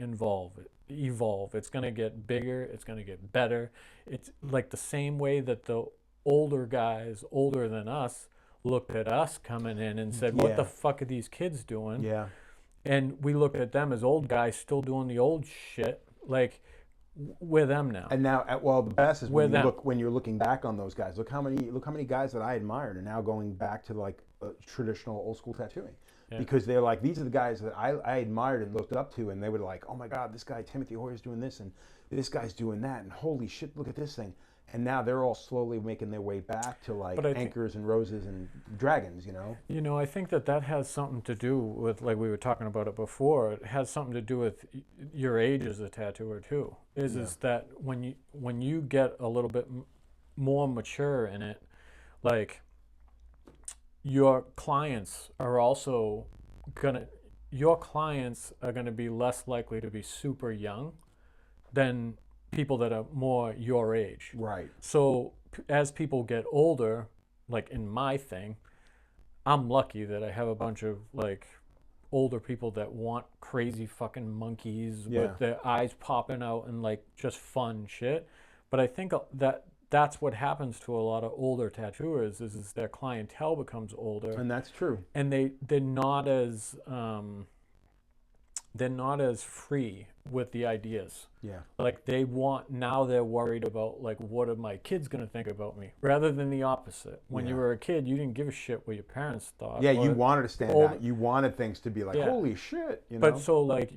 evolve. It's going to get bigger. It's going to get better. It's like the same way that the older guys, older than us, looked at us coming in and said, what the fuck are these kids doing? Yeah. And we looked at them as old guys still doing the old shit. Like, we're them now. And now, well, the best is when you're looking back on those guys. Look how many guys that I admired are now going back to like traditional old school tattooing, because they're like, these are the guys that I admired and looked up to, and they were like, oh my God, this guy Timothy Hoyer's doing this, and this guy's doing that, and holy shit, look at this thing. And now they're all slowly making their way back to like anchors and roses and dragons, I think that has something to do with, like we were talking about it before, it has something to do with your age as a tattooer too. Is that when you get a little bit more mature in it, like, your clients are gonna be less likely to be super young than people that are more your age. Right. So as people get older, like in my thing, I'm lucky that I have a bunch of like older people that want crazy fucking monkeys with their eyes popping out and like just fun shit. But I think that's what happens to a lot of older tattooers is their clientele becomes older. And that's true. And they're not as free with the ideas. Yeah. Like now they're worried about like, what are my kids going to think about me? Rather than the opposite. When you were a kid, you didn't give a shit what your parents thought. Yeah, you wanted to stand out. You wanted things to be like, Yeah. holy shit, you know? But so like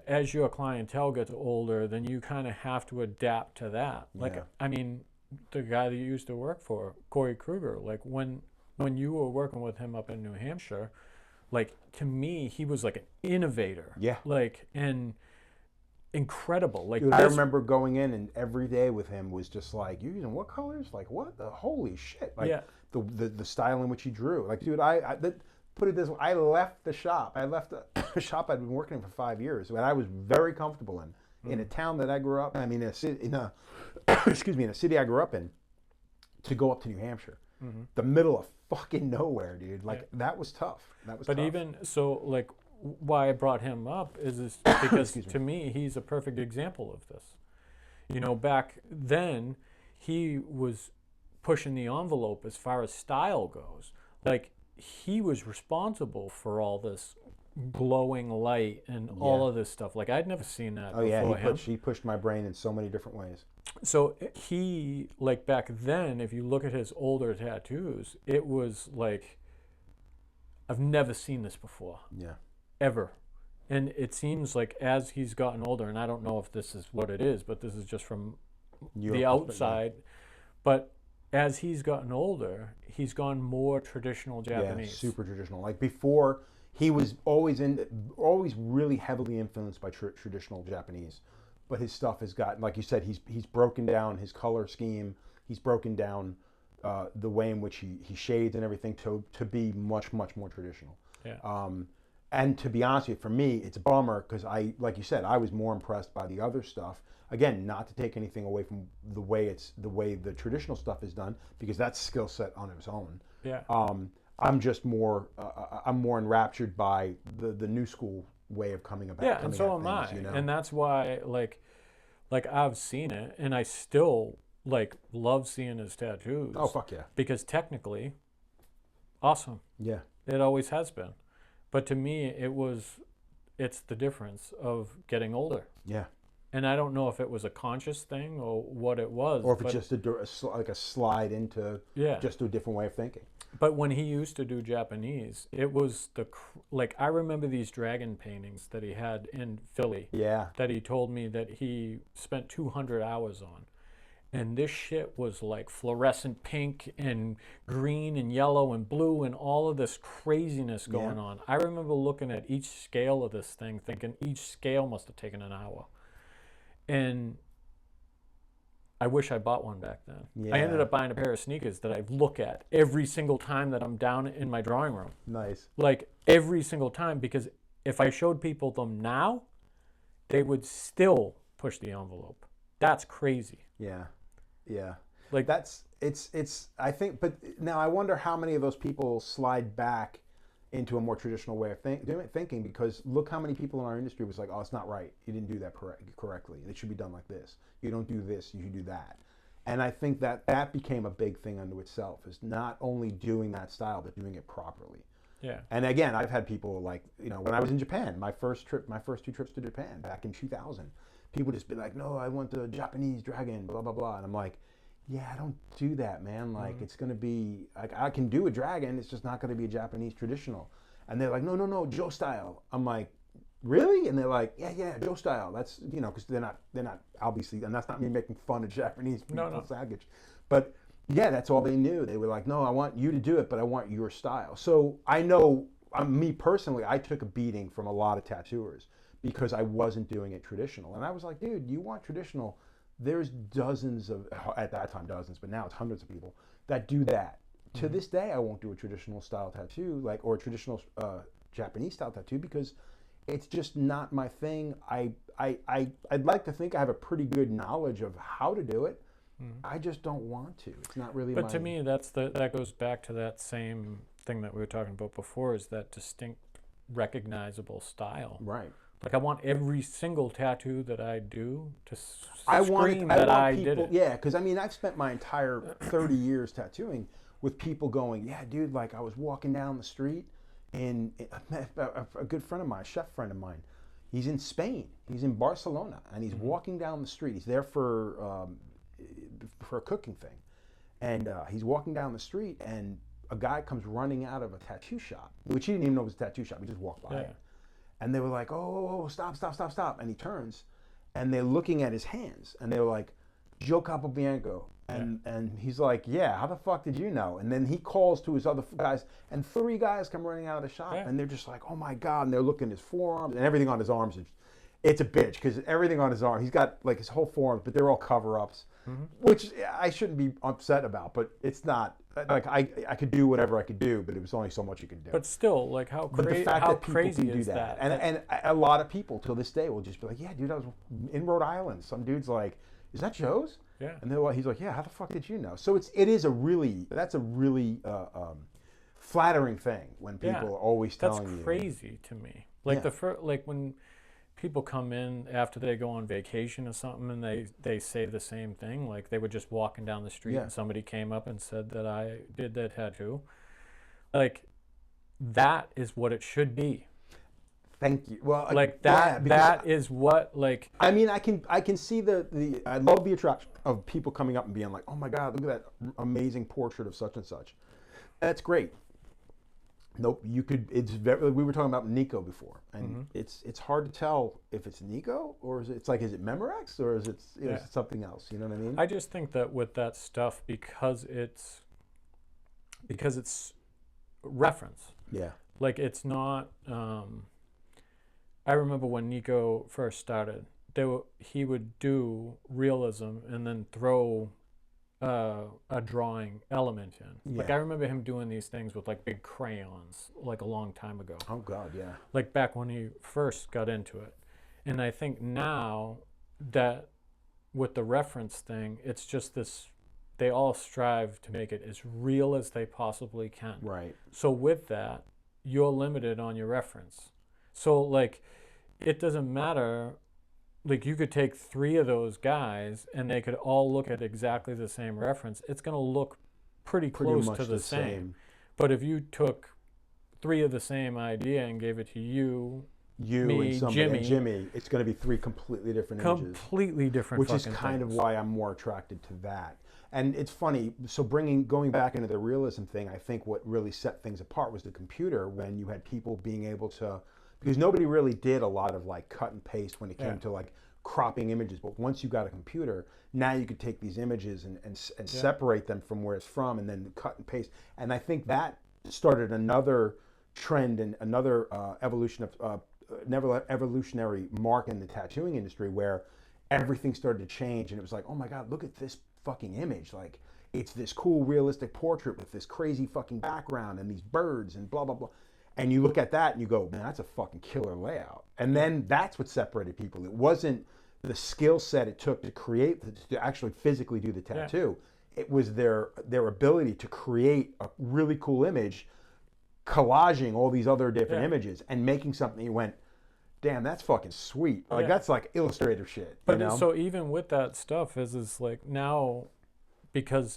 as your clientele gets older, then you kind of have to adapt to that. Like, I mean, the guy that you used to work for, Corey Kruger, like when you were working with him up in New Hampshire, like to me, he was like an innovator. Yeah. Like, and incredible. Like, dude, I remember going in and every day with him was just like, you're using what colors? Like, what the holy shit? Like the style in which he drew. Like, dude, put it this way, I left the shop. I left a shop I'd been working in for 5 years, and I was very comfortable in a town that I grew up. I mean, in a city, in a city I grew up in, to go up to New Hampshire, the middle of fucking nowhere, dude. Like that was tough. That was. But tough. even so, like, why I brought him up is because to me, he's a perfect example of this. You know, back then, he was pushing the envelope as far as style goes. Like, he was responsible for all this glowing light and all of this stuff. Like, I'd never seen that before him. He pushed my brain in so many different ways. So he, like back then, if you look at his older tattoos, it was like, I've never seen this before. Yeah. Ever. And it seems like as he's gotten older, and I don't know if this is what it is, but this is just from the outside, but as he's gotten older, he's gone more traditional Japanese. Yeah, super traditional. Like before, he was always really heavily influenced by traditional Japanese. But his stuff has gotten, like you said, he's broken down his color scheme. He's broken down the way in which he shades and everything to be much more traditional. Yeah. And to be honest with you, for me, it's a bummer because like you said, I was more impressed by the other stuff. Again, not to take anything away from the way the traditional stuff is done, because that's skill set on its own. Yeah. I'm just more I'm more enraptured by the new school way of coming about. Yeah, and so am I. You know? And that's why, like I've seen it, and I still like love seeing his tattoos. Oh fuck yeah! Because technically, awesome. Yeah. It always has been, but to me, it's the difference of getting older. Yeah. And I don't know if it was a conscious thing or what it was. Or if it's just like a slide into just a different way of thinking. But when he used to do Japanese, it was like, I remember these dragon paintings that he had in Philly. Yeah. That he told me that he spent 200 hours on. And this shit was like fluorescent pink and green and yellow and blue and all of this craziness going on. I remember looking at each scale of this thing thinking each scale must have taken an hour. And I wish I bought one back then. Yeah. I ended up buying a pair of sneakers that I look at every single time that I'm down in my drawing room. Nice. Like every single time, because if I showed people them now, they would still push the envelope. That's crazy. Yeah. Yeah. Like it's I think, but now I wonder how many of those people slide back into a more traditional way of thinking, because look how many people in our industry was like, oh, it's not right. You didn't do that correctly. It should be done like this. You don't do this, you should do that. And I think that became a big thing unto itself, is not only doing that style, but doing it properly. Yeah. And again, I've had people like, you know, when I was in Japan, my first 2 trips to Japan back in 2000, people just be like, no, I want the Japanese dragon, blah, blah, blah. And I'm like, yeah, I don't do that, man. Like, it's going to be, like, I can do a dragon. It's just not going to be a Japanese traditional. And they're like, no, Joe style. I'm like, really? And they're like, yeah, Joe style. That's, you know, because they're not obviously, and that's not me making fun of Japanese people, no. But yeah, that's all they knew. They were like, no, I want you to do it, but I want your style. So I know, me personally, I took a beating from a lot of tattooers because I wasn't doing it traditional. And I was like, dude, you want traditional? There's dozens of, at that time dozens, but now it's hundreds of people that do that. To this day, I won't do a traditional style tattoo, or a traditional Japanese style tattoo, because it's just not my thing. I'd like to think I have a pretty good knowledge of how to do it. I just don't want to. It's not really. But to me, that goes back to that same thing that we were talking about before, is that distinct, recognizable style. Right. Like, I want every single tattoo that I do to scream that I did it. Yeah, because I mean, I've spent my entire 30 years tattooing with people going, yeah, dude, like I was walking down the street and a good friend of mine, a chef friend of mine, He's in Spain. He's in Barcelona, and he's walking down the street. He's there for a cooking thing, and he's walking down the street, and a guy comes running out of a tattoo shop, which he didn't even know was a tattoo shop. He just walked by it, and they were like, "Oh, stop, stop, stop, stop!" And he turns, and they're looking at his hands, and they were like, "Joe Capobianco." And he's like, "Yeah, how the fuck did you know?" And then he calls to his other guys, and 3 guys come running out of the shop, and they're just like, "Oh my God!" And they're looking at his forearms, and everything on his arms is, it's a bitch, because everything on his arm, he's got like his whole forearms, but they're all cover-ups, which I shouldn't be upset about, but it's not, like I could do whatever I could do, but it was only so much you could do. But still, like how crazy is that? And a lot of people till this day will just be like, "Yeah, dude, I was in Rhode Island." Some dude's like, "Is that Joe's?" Yeah. And he's like, "Yeah, how the fuck did you know?" So that's a really flattering thing when people are always telling you. That's crazy to me. Like like when people come in after they go on vacation or something, and they say the same thing. Like they were just walking down the street and somebody came up and said that I did that tattoo. Like that is what it should be. Thank you. Well, like that is what, like. I mean, I can see I love the attraction of people coming up and being like, "Oh my God, look at that amazing portrait of such and such." That's great. Nope, you could. It's very. We were talking about Nico before, and it's hard to tell if it's Nico or is it Memorex or is it something else? You know what I mean? I just think that with that stuff, because it's reference. Yeah. Like it's not. I remember when Nico first started, he would do realism and then throw a drawing element in. Yeah. Like I remember him doing these things with like big crayons, like a long time ago. Oh God, yeah. Like back when he first got into it. And I think now that with the reference thing, it's just this, they all strive to make it as real as they possibly can. Right. So with that, you're limited on your reference. So like, it doesn't matter. Like you could take 3 of those guys and they could all look at exactly the same reference. It's going to look pretty close to the same. But if you took 3 of the same idea and gave it to you, me, and somebody, Jimmy, it's going to be 3 completely different images. Completely different. Which is kind of why I'm more attracted to that. And it's funny. So going back into the realism thing, I think what really set things apart was the computer, when you had people being able to. Because nobody really did a lot of like cut and paste when it came to like cropping images. But once you got a computer, now you could take these images and separate them from where it's from and then cut and paste. And I think that started another trend and another evolutionary mark in the tattooing industry, where everything started to change. And it was like, oh my God, look at this fucking image. Like it's this cool realistic portrait with this crazy fucking background and these birds and blah, blah, blah. And you look at that and you go, man, that's a fucking killer layout. And then that's what separated people. It wasn't the skill set it took to actually physically do the tattoo. Yeah. It was their ability to create a really cool image, collaging all these other different images and making something you went, damn, that's fucking sweet. Like that's like Illustrator shit. But you know? So even with that stuff is like now, because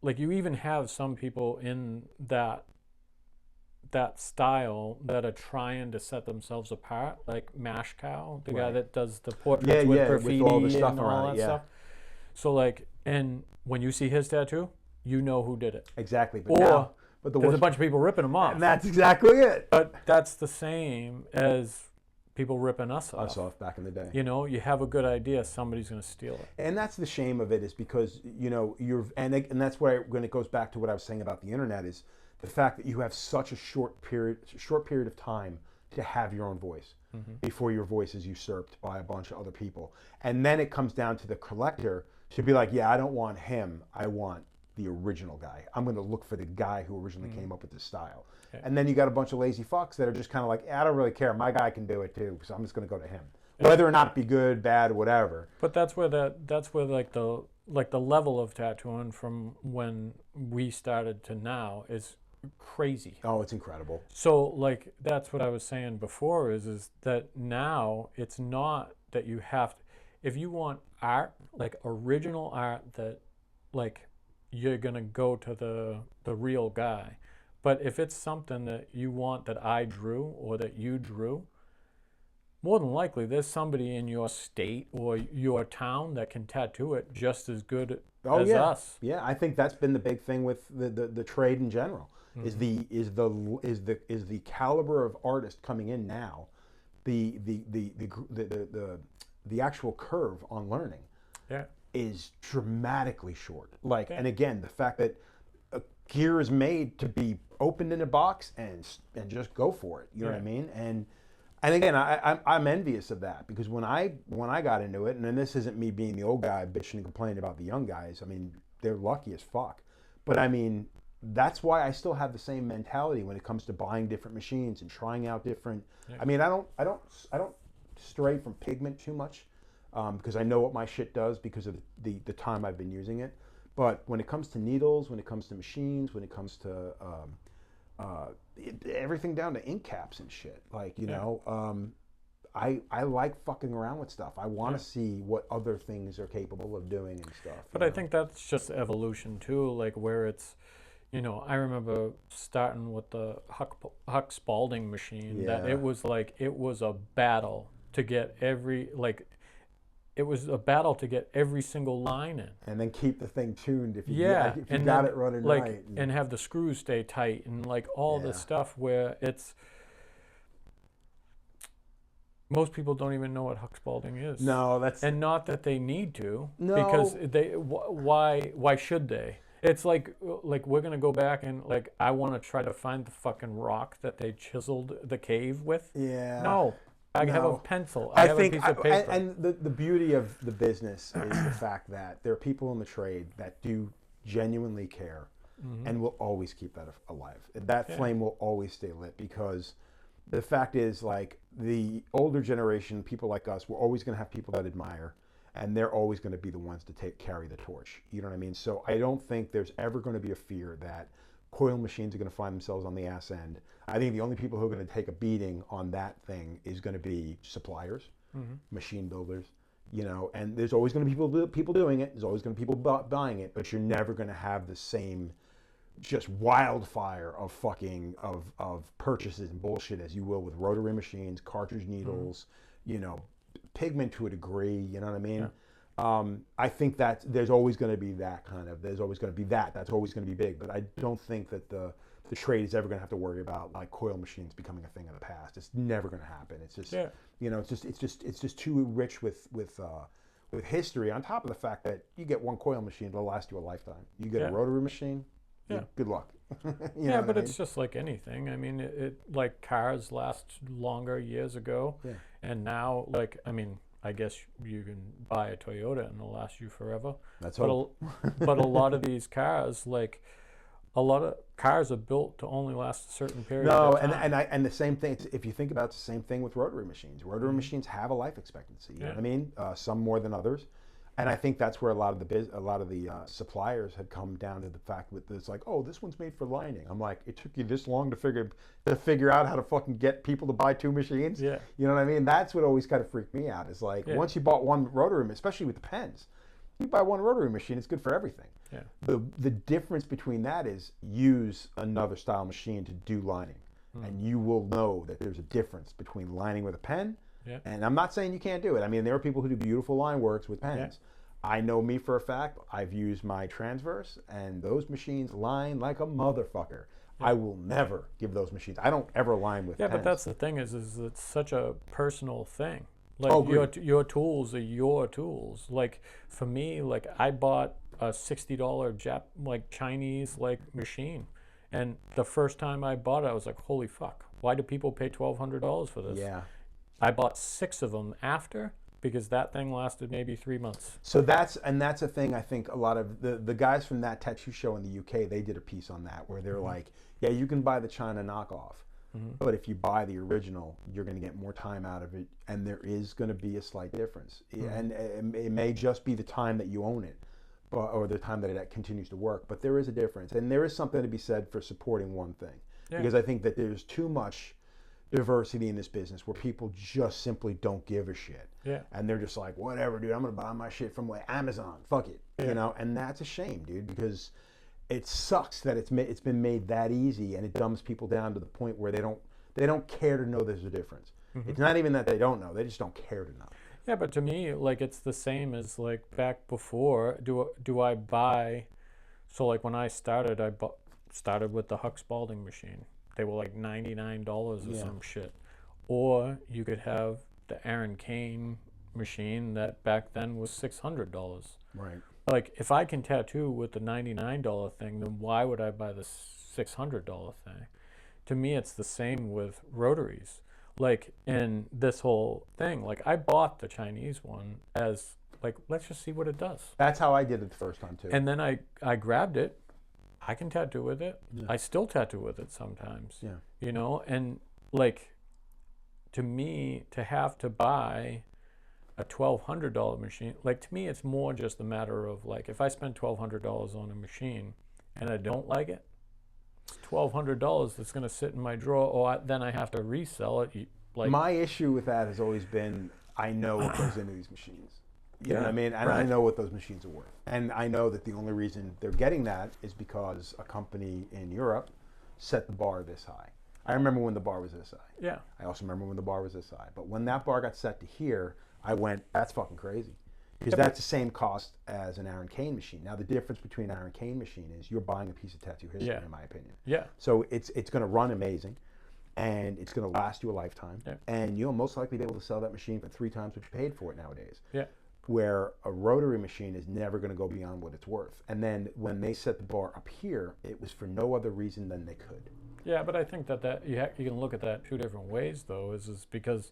like you even have some people in that style that are trying to set themselves apart, like Mash Cow, the guy that does the portraits with graffiti with all the stuff and all around that stuff. So like, and when you see his tattoo, you know who did it. Exactly. But there's a bunch of people ripping him off. And that's exactly it. But that's the same as people ripping us off. Us off back in the day. You know, you have a good idea, somebody's going to steal it. And that's the shame of it, is because, you know, and that's where when it goes back to what I was saying about the internet, is the fact that you have such a short period of time to have your own voice before your voice is usurped by a bunch of other people. And then it comes down to the collector to be like, yeah, I don't want him. I want the original guy. I'm going to look for the guy who originally came up with this style. Yeah. And then you got a bunch of lazy fucks that are just kind of like, I don't really care. My guy can do it too, so I'm just going to go to him. Whether or not it be good, bad, whatever. But that's where like the level of tattooing from when we started to now is crazy. Oh, it's incredible. So like that's what I was saying before is that now it's not that you have to, if you want art, like original art, that like you're gonna go to the real guy. But if it's something that you want that I drew or that you drew, more than likely there's somebody in your state or your town that can tattoo it just as good Oh as yeah, us. yeah. I think that's been the big thing with the trade in general. Is the caliber of artist coming in now, the actual curve on learning Yeah. is dramatically short. Like, Yeah. and again, the fact that gear is made to be opened in a box and just go for it. You know what I mean? And again, I'm envious of that, because when I got into it, and then this isn't me being the old guy bitching and complaining about the young guys. I mean, they're lucky as fuck. But I mean, that's why I still have the same mentality when it comes to buying different machines and trying out different. Yeah. I mean, I don't stray from pigment too much, because I know what my shit does because of the time I've been using it. But when it comes to needles, when it comes to machines, when it comes to everything down to ink caps and shit, like, you know, I like fucking around with stuff. I want to see what other things are capable of doing and stuff. But I think that's just evolution too, like where it's, you know, I remember starting with the Huck Spalding machine. That Yeah. it was like it was a battle to get it was a battle to get every single line in. And then keep the thing tuned if you Yeah, if you and got then, it running like, right. and have the screws stay tight and like all this Yeah. stuff where it's most people don't even know what Huck Spalding is. No, that's And not that they need to, No. because why should they? It's like we're gonna go back and like I want to try to find the fucking rock that they chiseled the cave with. yeah. No, I have a No. pencil. I have a piece of paper. And the beauty of the business is the fact that there are people in the trade that do genuinely care, and will always keep that alive. That flame will always stay lit, because the fact is, like, the older generation, people like us, we're always going to have people that admire, and they're always going to be the ones to carry the torch. You know what I mean? So I don't think there's ever going to be a fear that coil machines are going to find themselves on the ass end. I think the only people who are going to take a beating on that thing is going to be suppliers, machine builders, you know, and there's always going to be people doing it. There's always going to be people buying it, but you're never going to have the same just wildfire of fucking of purchases and bullshit as you will with rotary machines, cartridge needles, you know, pigment to a degree. You know what I mean? I think that there's always going to be that there's always going to be that's always going to be big. But I don't think that the trade is ever going to have to worry about like coil machines becoming a thing of the past. It's never going to happen. It's just you know, it's just too rich with history. On top of the fact that you get one coil machine, it'll last you a lifetime. You get a rotary machine. Yeah. Good luck. Yeah, but it's just like anything. I mean, it like cars last longer years ago, and now, like, I mean, I guess you can buy a Toyota and it'll last you forever. That's but but a lot of these cars, like, a lot of cars are built to only last a certain period of time. and the same thing. If you think about it, it's the same thing with rotary machines. Rotary machines have a life expectancy. You know what I mean? Some more than others. And I think that's where a lot of the suppliers had come down to the fact that it's like, oh, this one's made for lining. I'm like, it took you this long to figure out how to fucking get people to buy two machines. Yeah. You know what I mean? That's what always kind of freaked me out. Is like once you bought one rotary, especially with the pens, you buy one rotary machine, it's good for everything. Yeah. The difference between that is use another style machine to do lining, and you will know that there's a difference between lining with a pen. Yeah. And I'm not saying you can't do it. I mean, there are people who do beautiful line works with pens. I know me for a fact. I've used my Transverse, and those machines line like a motherfucker. I will never give those machines. I don't ever line with pens. But that's the thing is it's such a personal thing. Like your tools are your tools. Like for me, like I bought a $60 Chinese machine, and the first time I bought it, I was like, holy fuck! Why do people pay $1,200 for this? Yeah. I bought 6 of them after, because that thing lasted maybe 3 months. So that's a thing. I think a lot of the guys from that tattoo show in the UK, they did a piece on that where they're like, yeah, you can buy the China knockoff, but if you buy the original, you're going to get more time out of it, and there is going to be a slight difference. And it may just be the time that you own it, or the time that it continues to work, but there is a difference, and there is something to be said for supporting one thing, because I think that there's too much diversity in this business where people just simply don't give a shit. Yeah. And they're just like, whatever, dude, I'm gonna buy my shit from Amazon. Fuck it. You know, and that's a shame, dude, because it sucks that it's been made that easy, and it dumbs people down to the point where they don't care to know there's a difference. It's not even that they don't know; they just don't care to know. Yeah, but to me, like it's the same as like back before. Do I buy? So like when I started, started with the Huck Spalding machine. They were like $99 or some shit. Or you could have the Aaron Kane machine that back then was $600. Right. Like if I can tattoo with the $99 thing, then why would I buy the $600 thing? To me, it's the same with rotaries. Like in this whole thing, like I bought the Chinese one as like, let's just see what it does. That's how I did it the first time too. And then I grabbed it. I can tattoo with it. Yeah. I still tattoo with it sometimes. Yeah. You know, and like to me, to have to buy a $1,200 machine, like to me, it's more just a matter of like, if I spend $1,200 on a machine and I don't like it, it's $1,200 that's going to sit in my drawer, or then I have to resell it. Like my issue with that has always been, I know what goes into these machines. You know what I mean? And I know what those machines are worth. And I know that the only reason they're getting that is because a company in Europe set the bar this high. I remember when the bar was this high. Yeah. I also remember when the bar was this high. But when that bar got set to here, I went, that's fucking crazy. Because that's the same cost as an Aaron Kane machine. Now, the difference between an Aaron Kane machine is you're buying a piece of tattoo history, in my opinion. Yeah. So it's going to run amazing, and it's going to last you a lifetime. Yeah. And you'll most likely be able to sell that machine for 3 times what you paid for it nowadays. Yeah. Where a rotary machine is never going to go beyond what it's worth. And then when they set the bar up here, it was for no other reason than they could. Yeah, but I think that you can look at that 2 different ways, though, is because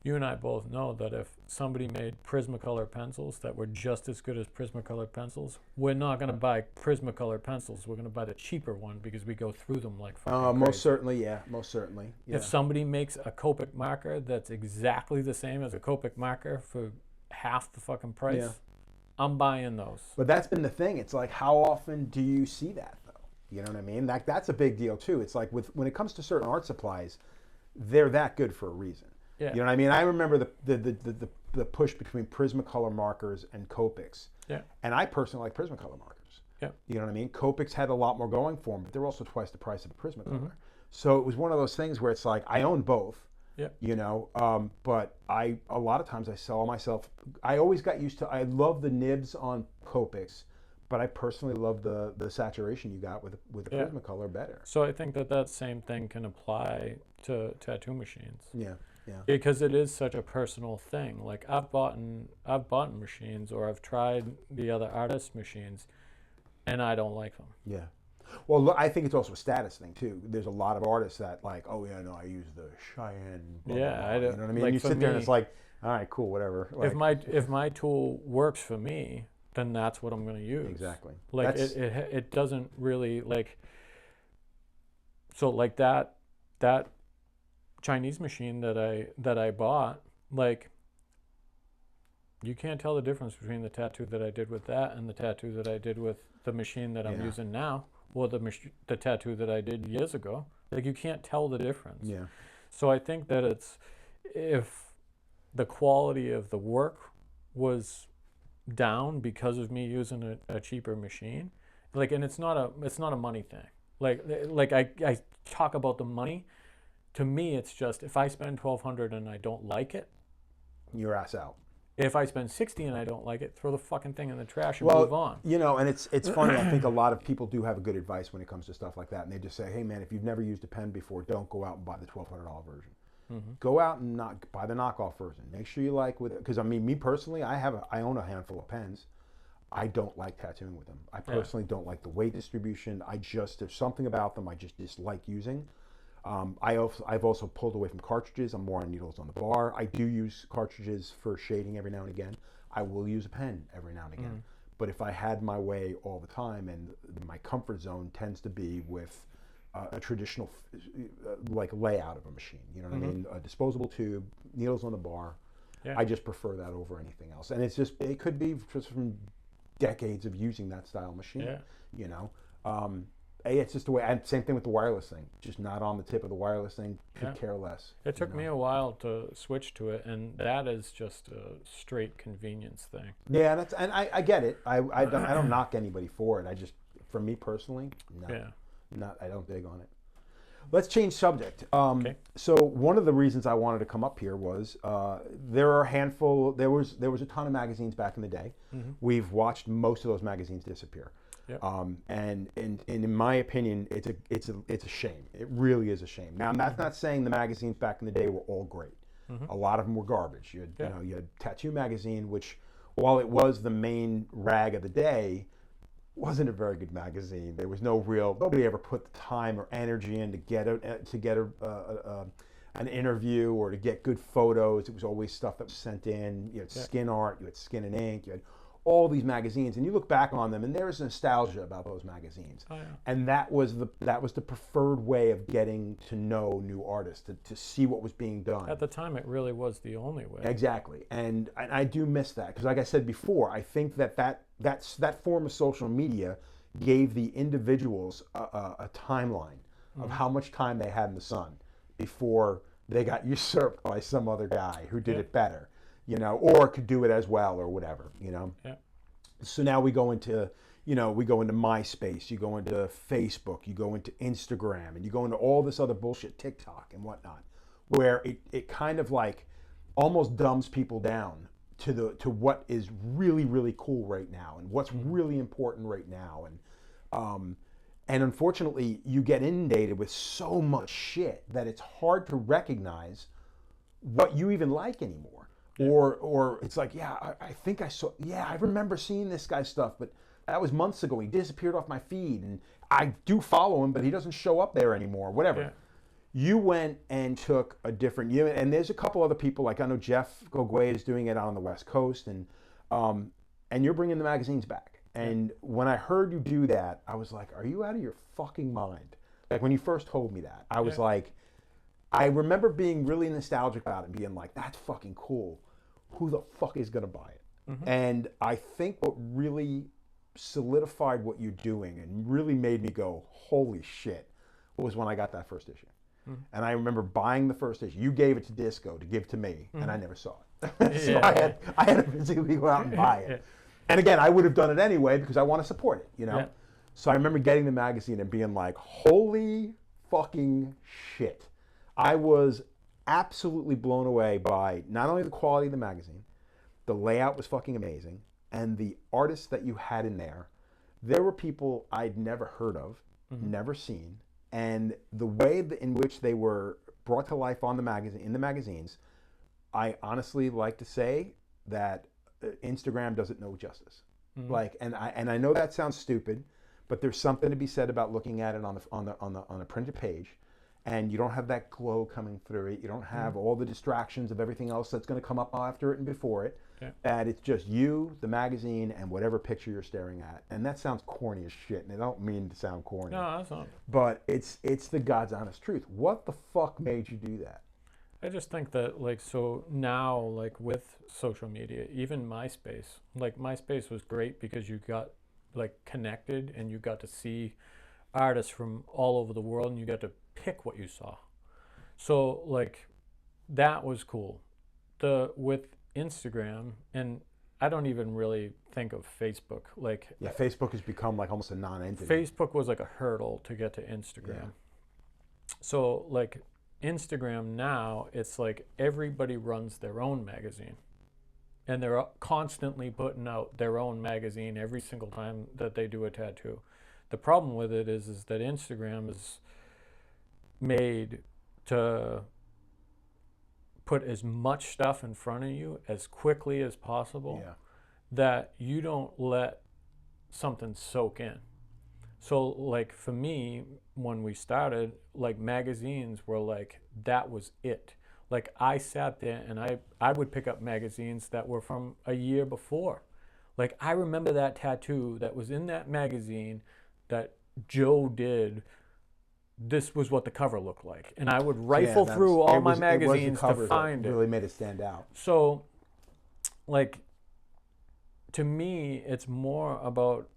you and I both know that if somebody made Prismacolor pencils that were just as good as Prismacolor pencils, we're not going to buy Prismacolor pencils. We're going to buy the cheaper one because we go through them like fucking most crazy. certainly, yeah. Most certainly. Yeah. If somebody makes a Copic marker that's exactly the same as a Copic marker for half the fucking price, I'm buying those. But that's been the thing. It's like, how often do you see that, though? You know what I mean? That's a big deal, too. It's like when it comes to certain art supplies, they're that good for a reason. Yeah. You know what I mean? I remember the push between Prismacolor markers and Copics. Yeah. And I personally like Prismacolor markers. Yeah. You know what I mean? Copics had a lot more going for them, but they're also twice the price of a Prismacolor. Mm-hmm. So it was one of those things where it's like, I own both. Yeah. You know, but a lot of times I sell myself. I always got used to. I love the nibs on Copics, but I personally love the saturation you got with the Prismacolor better. So I think that same thing can apply to tattoo machines. Yeah. Yeah. Because it is such a personal thing. Like I've bought machines, or I've tried the other artist machines, and I don't like them. Yeah. Well, look, I think it's also a status thing too. There's a lot of artists that like, oh yeah, no, I use the Cheyenne. Blah, blah, blah. You know what I mean? Like you sit there and it's like, all right, cool, whatever. Like, if my tool works for me, then that's what I'm going to use. Exactly. Like it doesn't really like. So like that Chinese machine that I bought, like you can't tell the difference between the tattoo that I did with that and the tattoo that I did with the machine that I'm using now, or the tattoo that I did years ago. Like you can't tell the difference. Yeah. So I think that it's, if the quality of the work was down because of me using a cheaper machine, like, and it's not a money thing. Like I talk about the money. To me, it's just if I spend $1,200 and I don't like it, your ass out. If I spend $60 and I don't like it, throw the fucking thing in the trash and move on. You know, and it's funny. I think a lot of people do have a good advice when it comes to stuff like that, and they just say, "Hey, man, if you've never used a pen before, don't go out and buy the $1,200 version. Mm-hmm. Go out and buy the knockoff version. Make sure you like with it." Because I mean, me personally, I own a handful of pens. I don't like tattooing with them. I personally don't like the weight distribution. There's something about them I just dislike using. I've also pulled away from cartridges. I'm more on needles on the bar. I do use cartridges for shading every now and again. I will use a pen every now and again. Mm. But if I had my way all the time, and my comfort zone tends to be with a traditional like layout of a machine, you know what I mean? A disposable tube, needles on the bar. Yeah. I just prefer that over anything else. And it could be just from decades of using that style machine, you know? It's just the way. And same thing with the wireless thing. Just not on the tip of the wireless thing. Could care less. It took me a while to switch to it, and that is just a straight convenience thing. Yeah, and I get it. I don't knock anybody for it. For me personally, no. Yeah. I don't dig on it. Let's change subject. Okay. So one of the reasons I wanted to come up here was there are a handful. There was a ton of magazines back in the day. We've watched most of those magazines disappear. Yep. And in my opinion, it's a shame. It really is a shame. Now, that's not saying the magazines back in the day were all great. A lot of them were garbage. You had Tattoo Magazine, which, while it was the main rag of the day, wasn't a very good magazine. There was nobody ever put the time or energy in to get an interview or to get good photos. It was always stuff that was sent in. You had Skin Art, you had Skin and Ink, you had all these magazines, and you look back on them, and there's nostalgia about those magazines. Oh, yeah. And that was the preferred way of getting to know new artists, to see what was being done. At the time, it really was the only way. Exactly, and I do miss that, because like I said before, I think that form of social media gave the individuals a timeline of how much time they had in the sun before they got usurped by some other guy who did it better, or could do it as well, or whatever, Yeah. So now we go into MySpace, you go into Facebook, you go into Instagram, and you go into all this other bullshit, TikTok and whatnot, where it kind of like almost dumbs people down to what is really, really cool right now and what's really important right now. And unfortunately, you get inundated with so much shit that it's hard to recognize what you even like anymore. Or it's like, I think I saw, I remember seeing this guy's stuff, but that was months ago. He disappeared off my feed, and I do follow him, but he doesn't show up there anymore, whatever. Yeah. You went and took a different, and there's a couple other people, like I know Jeff Gogwe is doing it out on the West Coast, and you're bringing the magazines back. And when I heard you do that, I was like, are you out of your fucking mind? Like when you first told me that, I was like, I remember being really nostalgic about it and being like, that's fucking cool. Who the fuck is going to buy it? And I think what really solidified what you're doing and really made me go, holy shit, was when I got that first issue. And I remember buying the first issue. You gave it to Disco to give to me, and I never saw it. So I had to physically go out and buy it. And again, I would have done it anyway because I want to support it, Yeah. So I remember getting the magazine and being like, holy fucking shit. I was absolutely blown away by not only the quality of the magazine, the layout was fucking amazing, and the artists that you had in there. There were people I'd never heard of, never seen, and the way in which they were brought to life on the magazine, in the magazines, I honestly like to say that Instagram doesn't know justice. And I know that sounds stupid, but there's something to be said about looking at it on a printed page. And you don't have that glow coming through it. You don't have all the distractions of everything else that's going to come up after it and before it. Yeah. And it's just you, the magazine, and whatever picture you're staring at. And that sounds corny as shit, and I don't mean to sound corny. No, that's not. But it's the God's honest truth. What the fuck made you do that? I just think that, like, so now, like, with social media, even MySpace was great because you got, like, connected and you got to see artists from all over the world and you got to pick what you saw. So, like, that was cool. With Instagram, and I don't even really think of Facebook. Like, Facebook has become like almost a non-entity. Facebook was like a hurdle to get to Instagram. Yeah. So, like, Instagram now, it's like everybody runs their own magazine. And they're constantly putting out their own magazine every single time that they do a tattoo. The problem with it is that Instagram is made to put as much stuff in front of you as quickly as possible, that you don't let something soak in. So, like, for me, when we started, like, magazines were like, that was it. Like, I sat there and I would pick up magazines that were from a year before. Like, I remember that tattoo that was in that magazine that Joe did. This was what the cover looked like. And I would rifle through all my magazines to find it. Really made it stand out. So, like, to me, it's more about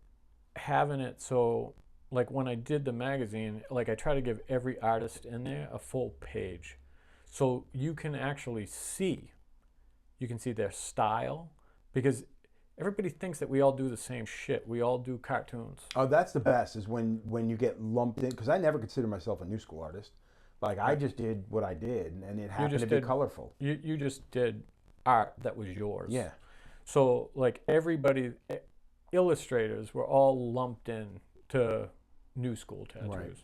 having it so, like, when I did the magazine, like, I try to give every artist in there a full page. So you can actually see. You can see their style. Because everybody thinks that we all do the same shit. We all do cartoons. Oh, that's the best is when you get lumped in, because I never considered myself a new school artist. Like I just did what I did, and it happened to be colorful. You just did art that was yours. Yeah. So like everybody, illustrators were all lumped in to new school tattoos. Right.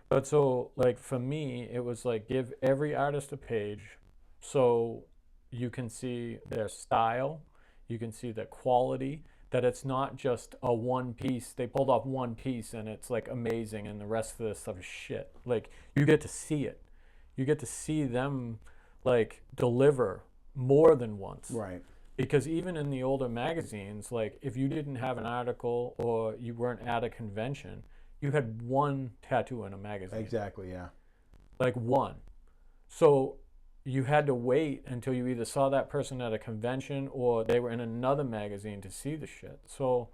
But so like for me, it was like give every artist a page so you can see their style, you can see their quality, that it's not just a one piece. They pulled off one piece and it's like amazing and the rest of this stuff is shit. Like you get to see it. You get to see them like deliver more than once. Right. Because even in the older magazines, like if you didn't have an article or you weren't at a convention, you had one tattoo in a magazine. Exactly, yeah. Like one. So you had to wait until you either saw that person at a convention or they were in another magazine to see the shit. So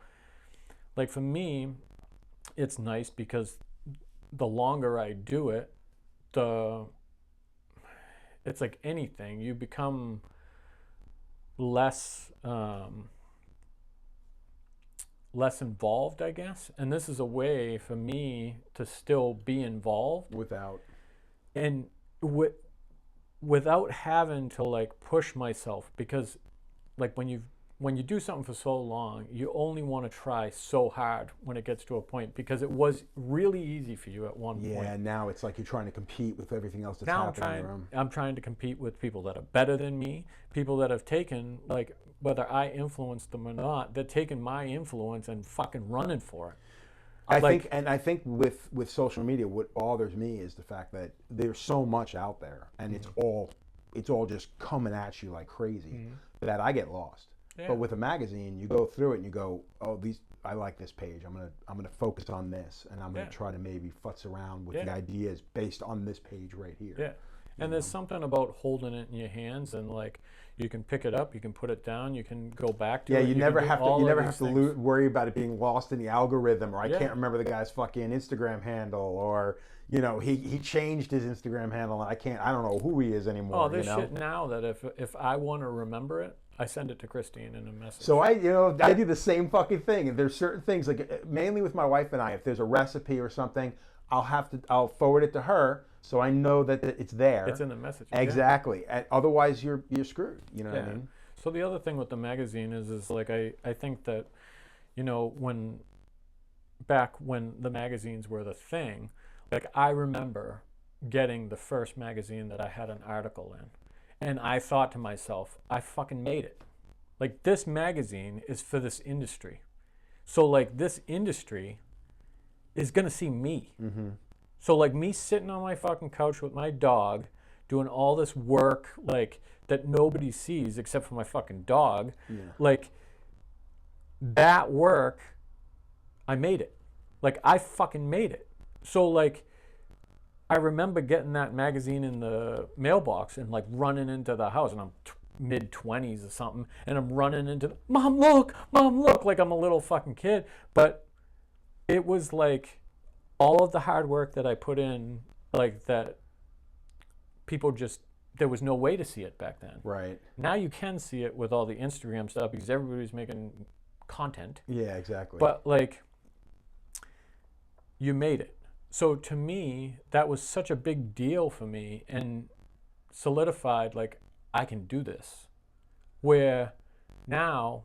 like for me, it's nice because the longer I do it, it's like anything. You become less involved, I guess. And this is a way for me to still be involved without having to like push myself, because like when you do something for so long, you only want to try so hard when it gets to a point, because it was really easy for you at one point. Yeah, now it's like you're trying to compete with everything else that's happening. I'm trying to compete with people that are better than me, people that have taken, like, whether I influenced them or not, they're taking my influence and fucking running for it. I think with social media, what bothers me is the fact that there's so much out there, and it's all just coming at you like crazy, that I get lost. Yeah. But with a magazine, you go through it and you go, oh, I like this page. I'm gonna focus on this, and I'm gonna try to maybe futz around with the ideas based on this page right here. Yeah. And there's something about holding it in your hands, and like you can pick it up, you can put it down, you can go back to it. Yeah, you never have to worry about it being lost in the algorithm, or I can't remember the guy's fucking Instagram handle, or he changed his Instagram handle and I don't know who he is anymore. Oh, there's shit now that if I want to remember it, I send it to Christine in a message. So I do the same fucking thing. And there's certain things, like mainly with my wife and I, if there's a recipe or something, I'll forward it to her, so I know that it's there. It's in the message. Exactly. Yeah. Otherwise, you're screwed. You know what I mean? So the other thing with the magazine is like I think that, back when the magazines were the thing, like I remember getting the first magazine that I had an article in, and I thought to myself, I fucking made it. Like, this magazine is for this industry. So like this industry is gonna see me. Mm-hmm. So like me sitting on my fucking couch with my dog, doing all this work like that nobody sees except for my fucking dog. Yeah. Like that work, I made it. Like I fucking made it. So like I remember getting that magazine in the mailbox and like running into the house, and I'm mid-20s or something, and I'm running into Mom look, like I'm a little fucking kid. But it was like all of the hard work that I put in, like that people just, there was no way to see it back then. Right. Now you can see it with all the Instagram stuff because everybody's making content. Yeah, exactly. But like, you made it. So to me, that was such a big deal for me and solidified like I can do this. Where now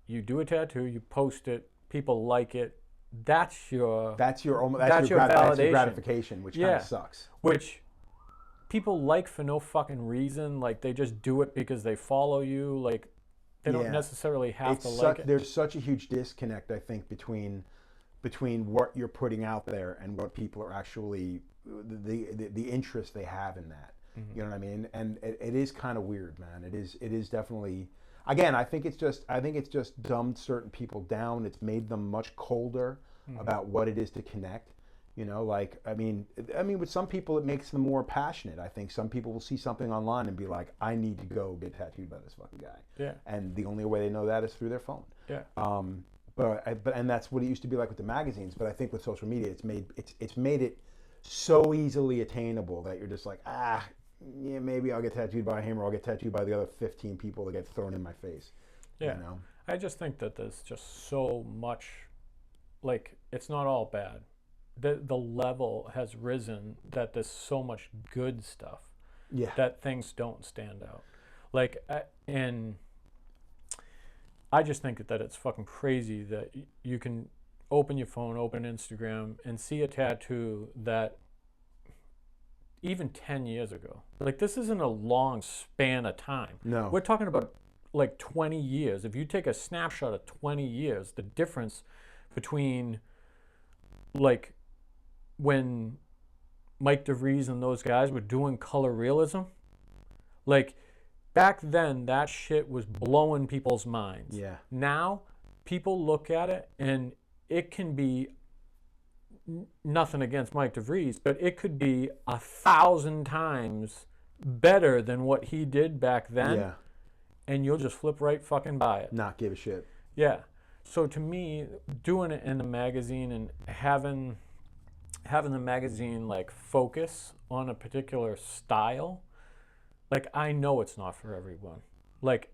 you do a tattoo, you post it, people like it. That's your gratification, which kind of sucks. Which people like for no fucking reason. Like they just do it because they follow you. Like they don't necessarily have to like it. There's such a huge disconnect, I think, between what you're putting out there and what people are actually the interest they have in that. Mm-hmm. You know what I mean? And it is kind of weird, man. It is definitely. Again, I think it's just dumbed certain people down. It's made them much colder about what it is to connect. Like I mean, with some people it makes them more passionate. I think some people will see something online and be like, I need to go get tattooed by this fucking guy. Yeah. And the only way they know that is through their phone. Yeah. But that's what it used to be like with the magazines. But I think with social media, it's made it so easily attainable that you're just like, maybe I'll get tattooed by him, or I'll get tattooed by the other 15 people that get thrown in my face. Yeah. I just think that there's just so much, like, it's not all bad. The level has risen that there's so much good stuff Yeah. that things don't stand out. Like, and I just think that it's fucking crazy that you can open your phone, open Instagram, and see a tattoo that even 10 years ago, like, this isn't a long span of time. No. We're talking about like 20 years. If you take a snapshot of 20 years, the difference between like when Mike DeVries and those guys were doing color realism, like back then that shit was blowing people's minds. Yeah. Now people look at it and it can be nothing against Mike DeVries, but it could be 1,000 times better than what he did back then. Yeah. And you'll just flip right fucking by it. Not give a shit. Yeah. So to me, doing it in the magazine and having the magazine like focus on a particular style, like, I know it's not for everyone. Like,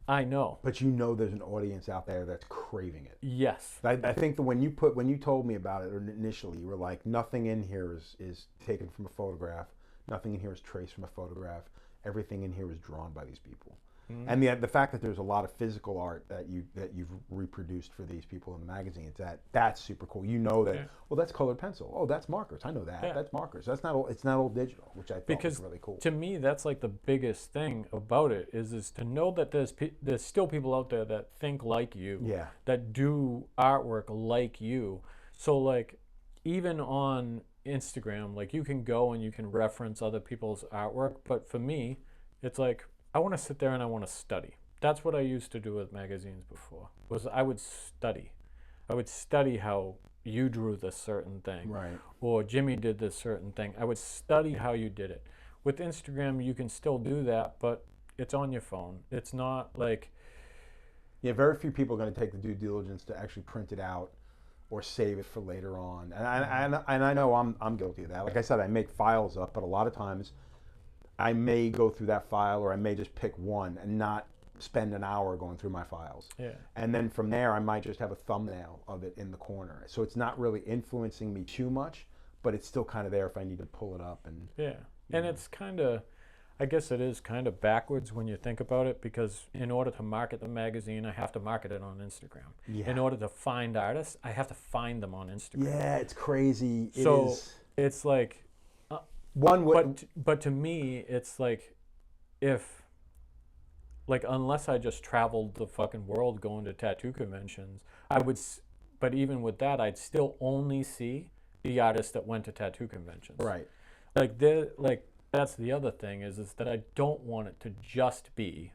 I know. But you know there's an audience out there that's craving it. Yes. I think that when you told me about it initially, you were like, nothing in here is taken from a photograph. Nothing in here is traced from a photograph. Everything in here is drawn by these people. Mm-hmm. And the fact that there's a lot of physical art that you've reproduced for these people in the magazine, that's super cool. You know that, well, that's colored pencil. Oh, that's markers. I know that. Yeah. That's markers. It's not all digital, which I thought was really cool. To me, that's like the biggest thing about it is to know that there's still people out there that think like you, yeah, that do artwork like you. So like, even on Instagram, like, you can go and you can reference other people's artwork, but for me, it's like, I want to sit there and I want to study. That's what I used to do with magazines before. Was I would study. I would study how you drew this certain thing, right? Or Jimmy did this certain thing. I would study how you did it. With Instagram, you can still do that, but it's on your phone. It's not like, yeah, very few people are going to take the due diligence to actually print it out or save it for later on. And I know I'm guilty of that. Like I said, I make files up, but a lot of times I may go through that file, or I may just pick one and not spend an hour going through my files. yeah. And then from there, I might just have a thumbnail of it in the corner. So it's not really influencing me too much, but it's still kind of there if I need to pull it up. And yeah. And it's kind of, I guess it is kind of backwards when you think about it, because in order to market the magazine, I have to market it on Instagram. Yeah. In order to find artists, I have to find them on Instagram. Yeah, it's crazy. So it's like, but to me, it's like, unless I just traveled the fucking world going to tattoo conventions, but even with that, I'd still only see the artists that went to tattoo conventions. Right. That's the other thing is that I don't want it to just be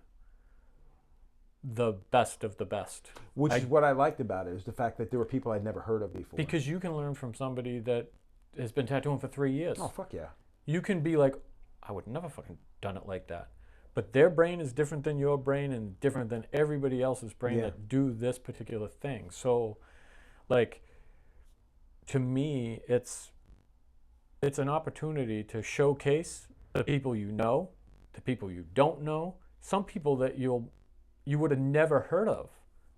the best of the best. Which is what I liked about it, is the fact that there were people I'd never heard of before. Because you can learn from somebody that has been tattooing for 3 years. Oh, fuck yeah. You can be like, I would never fucking done it like that. But their brain is different than your brain and different than everybody else's brain that do this particular thing. So, like, to me, it's an opportunity to showcase the people you know, the people you don't know, some people that you would have never heard of,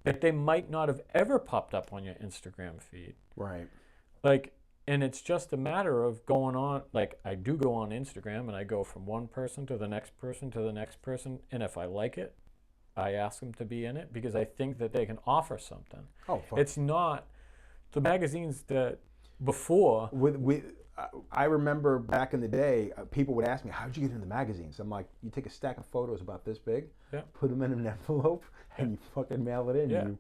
that they might not have ever popped up on your Instagram feed. Right. Like, and it's just a matter of going on, like, I do go on Instagram and I go from one person to the next person to the next person, and if I like it, I ask them to be in it because I think that they can offer something. Oh, fuck. It's not the magazines that before. I remember back in the day, people would ask me, how'd you get into magazines? I'm like, you take a stack of photos about this big, put them in an envelope, and you fucking mail it in. Yeah. You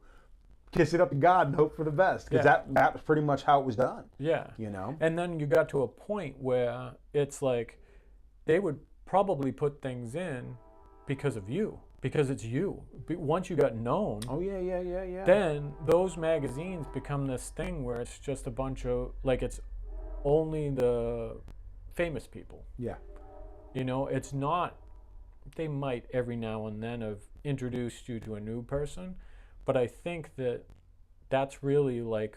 kiss it up to God and hope for the best. Because that was pretty much how it was done. Yeah. You know? And then you got to a point where it's like, they would probably put things in because of you. Because it's you. Once you got known. Oh, yeah. Then those magazines become this thing where it's just a bunch of, like, it's only the famous people. Yeah. You know, it's not, they might every now and then have introduced you to a new person, but I think that that's really like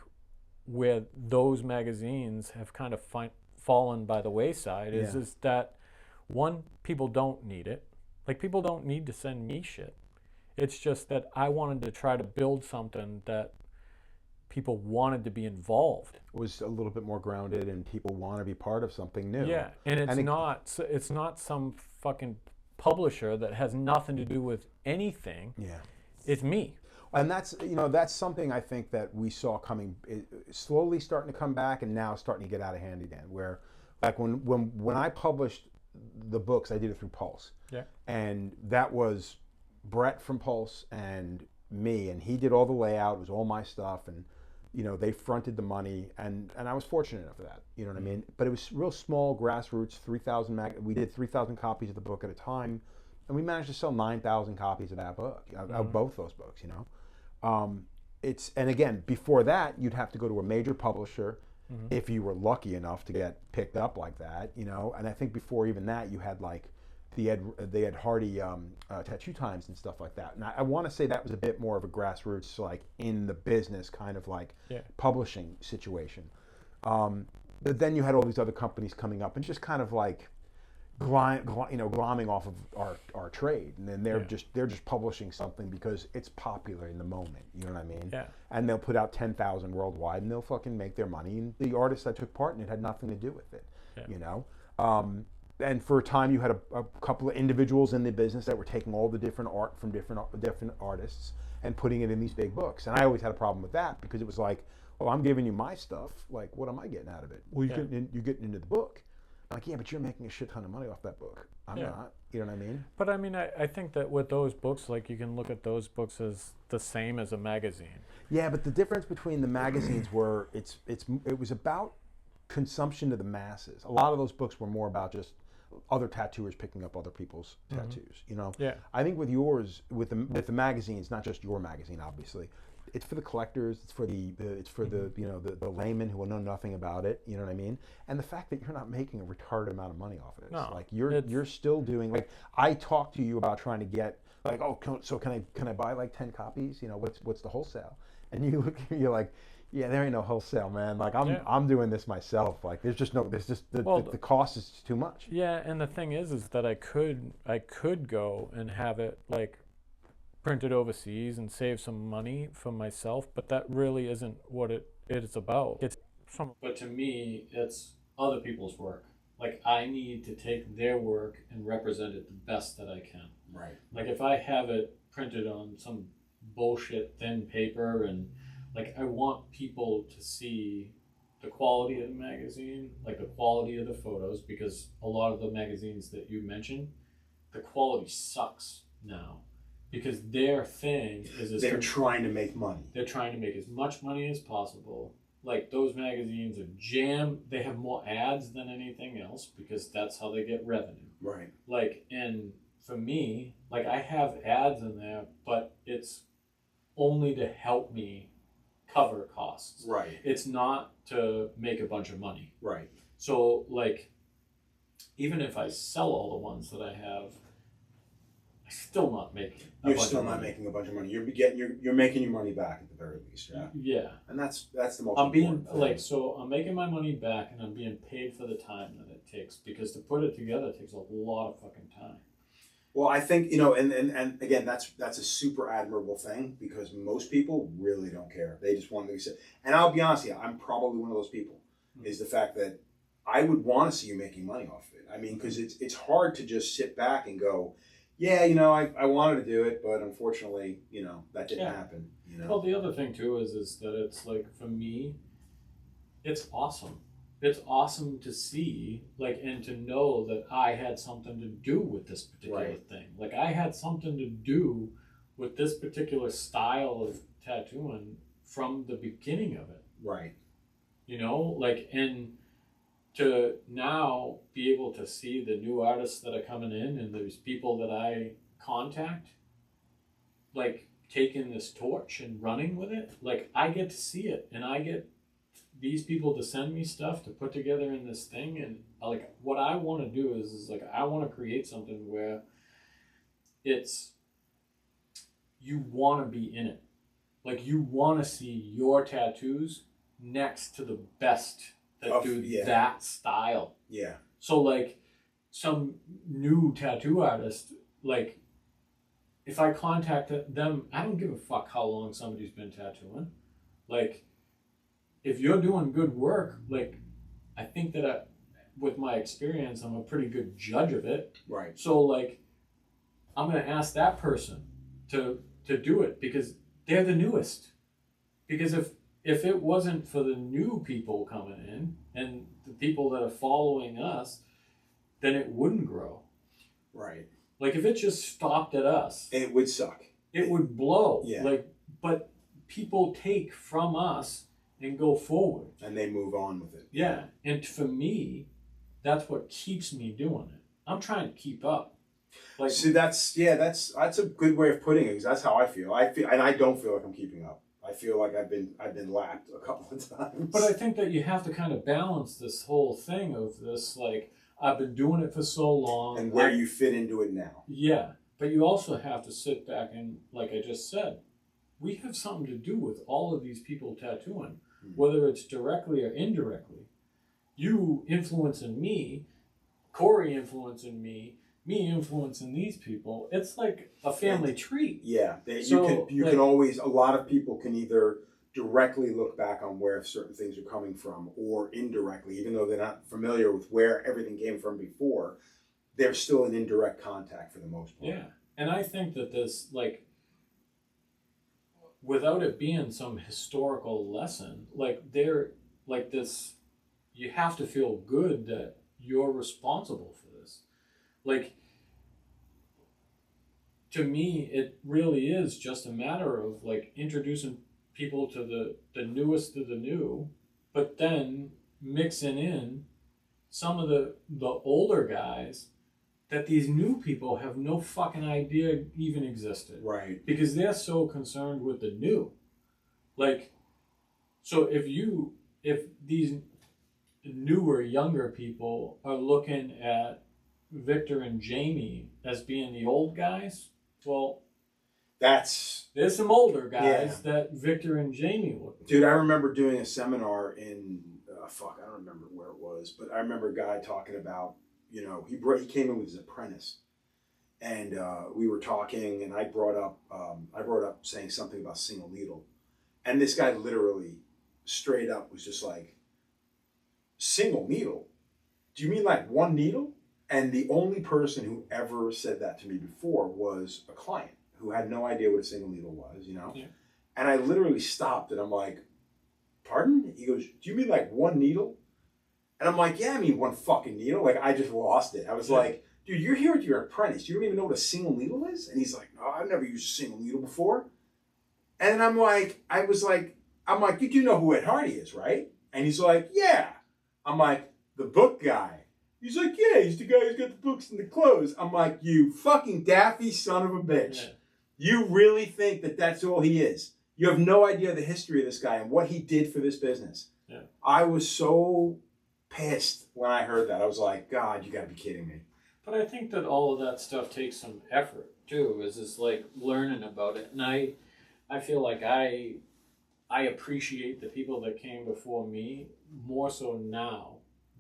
where those magazines have kind of fallen by the wayside is that, one, people don't need it. Like, people don't need to send me shit. It's just that I wanted to try to build something that people wanted to be involved. Was a little bit more grounded, and people want to be part of something new. Yeah, and And it's not some fucking publisher that has nothing to do with anything. yeah. It's me. And that's something I think that we saw coming, slowly starting to come back, and now starting to get out of hand again. Where, like when I published the books, I did it through Pulse. Yeah. And that was Brett from Pulse and me, and he did all the layout. It was all my stuff, and they fronted the money, and I was fortunate enough for that. You know what I mean? But it was real small, grassroots. 3,000 we did 3,000 copies of the book at a time, and we managed to sell 9,000 copies of that book, of both those books. And again, before that, you'd have to go to a major publisher if you were lucky enough to get picked up like that. And I think before even that, you had like they had Hardy Tattoo Times and stuff like that. And I want to say that was a bit more of a grassroots, like in the business kind of like publishing situation. But then you had all these other companies coming up and just kind of like glomming off of our trade, and then they're just publishing something because it's popular in the moment. You know what I mean? Yeah. And they'll put out 10,000 worldwide, and they'll fucking make their money. And the artists that took part in it had nothing to do with it. Yeah. And for a time, you had a couple of individuals in the business that were taking all the different art from different artists and putting it in these big books. And I always had a problem with that because it was like, well, I'm giving you my stuff. Like, what am I getting out of it? Well, you're getting into the book. I'm like, yeah, but you're making a shit ton of money off that book. I'm not. You know what I mean? But I mean, I think that with those books, like you can look at those books as the same as a magazine. Yeah, but the difference between the magazines were it was about consumption to the masses. A lot of those books were more about just other tattooers picking up other people's tattoos. Yeah. I think with yours, with the magazines, not just your magazine, obviously, it's for the collectors. It's for the layman who will know nothing about it. You know what I mean? And the fact that you're not making a retarded amount of money off of this, like you're still doing. Like I talked to you about trying to get like, oh, so can I buy like 10 copies? What's the wholesale? And you look, you're like, yeah, there ain't no wholesale, man. Like I'm doing this myself. Like the cost is too much. Yeah, and the thing is that I could go and have it like printed overseas and save some money for myself, but that really isn't what it is about. But to me, it's other people's work. Like I need to take their work and represent it the best that I can. Right. Like if I have it printed on some bullshit thin paper, and like I want people to see the quality of the magazine, like the quality of the photos, because a lot of the magazines that you mentioned, the quality sucks now. Because their thing is they're trying to make money. They're trying to make as much money as possible. Like those magazines are they have more ads than anything else because that's how they get revenue. Right. Like, and for me, like I have ads in there, but it's only to help me cover costs. Right. It's not to make a bunch of money. Right. So like, even if I sell all the ones that I have, I'm still not making. Making a bunch of money. You're making your money back at the very least. Yeah. Yeah. And that's the most. I'm being important so I'm making my money back, and I'm being paid for the time that it takes, because to put it together takes a lot of fucking time. Well, I think and again, that's a super admirable thing, because most people really don't care. They just want to be. And I'll be honest with you, I'm probably one of those people. Is the fact that I would want to see you making money off of it. I mean, because it's hard to just sit back and go, yeah, I wanted to do it, but unfortunately, that didn't happen. Well, the other thing too is that it's like, for me, it's awesome. It's awesome to see, like, and to know that I had something to do with this particular thing. Like, I had something to do with this particular style of tattooing from the beginning of it. Right. Like, and to now be able to see the new artists that are coming in, and there's people that I contact, like taking this torch and running with it. Like I get to see it, and I get these people to send me stuff to put together in this thing. And like what I want to do is like I want to create something where it's, you want to be in it. Like you want to see your tattoos next to the best that do that style. Yeah. So like some new tattoo artist, like if I contacted them, I don't give a fuck how long somebody's been tattooing. Like, if you're doing good work, like, I think that with my experience, I'm a pretty good judge of it. Right. So, like, I'm going to ask that person to do it because they're the newest. Because if it wasn't for the new people coming in and the people that are following us, then it wouldn't grow. Right. Like, if it just stopped at us, it would suck. It would blow. Yeah. Like, but people take from us and go forward. And they move on with it. Yeah. And for me, that's what keeps me doing it. I'm trying to keep up. Like, see, that's a good way of putting it, because that's how I feel. And I don't feel like I'm keeping up. I feel like I've been lapped a couple of times. But I think that you have to kind of balance this whole thing of this, like, I've been doing it for so long. And where you fit into it now. Yeah. But you also have to sit back and, like I just said, we have something to do with all of these people tattooing, whether it's directly or indirectly. You influencing me, Corey influencing me influencing these people. It's like a family tree. Yeah. You can always, a lot of people can either directly look back on where certain things are coming from, or indirectly, even though they're not familiar with where everything came from before, they're still in indirect contact for the most part. Yeah. And I think that this, like, without it being some historical lesson, like, this, you have to feel good that you're responsible for this. Like, to me, it really is just a matter of, like, introducing people to the newest of the new, but then mixing in some of the older guys that these new people have no fucking idea even existed. Right. Because they're so concerned with the new. Like, so if these newer, younger people are looking at Victor and Jamie as being the old guys, well, there's some older guys that Victor and Jamie look at. Dude, I remember doing a seminar in, I don't remember where it was, but I remember a guy talking about, you know, he came in with his apprentice, and we were talking, and I brought up saying something about single needle, and this guy literally straight up was just like, single needle? Do you mean like one needle? And the only person who ever said that to me before was a client who had no idea what a single needle was, you know? Yeah. And I literally stopped, and I'm like, pardon? He goes, do you mean like one needle? And I'm like, yeah, I mean one fucking needle. Like, I just lost it. I was like, dude, you're here with your apprentice. You don't even know what a single needle is? And he's like, no, I've never used a single needle before. And I'm like, you do know who Ed Hardy is, right? And he's like, yeah. I'm like, the book guy. He's like, yeah, he's the guy who's got the books and the clothes. I'm like, you fucking daffy son of a bitch. Yeah. You really think that that's all he is? You have no idea the history of this guy and what he did for this business. Yeah. I was so pissed when I heard that. I was like, God, you gotta be kidding me. But I think that all of that stuff takes some effort too, is just like learning about it. And I feel like I appreciate the people that came before me more so now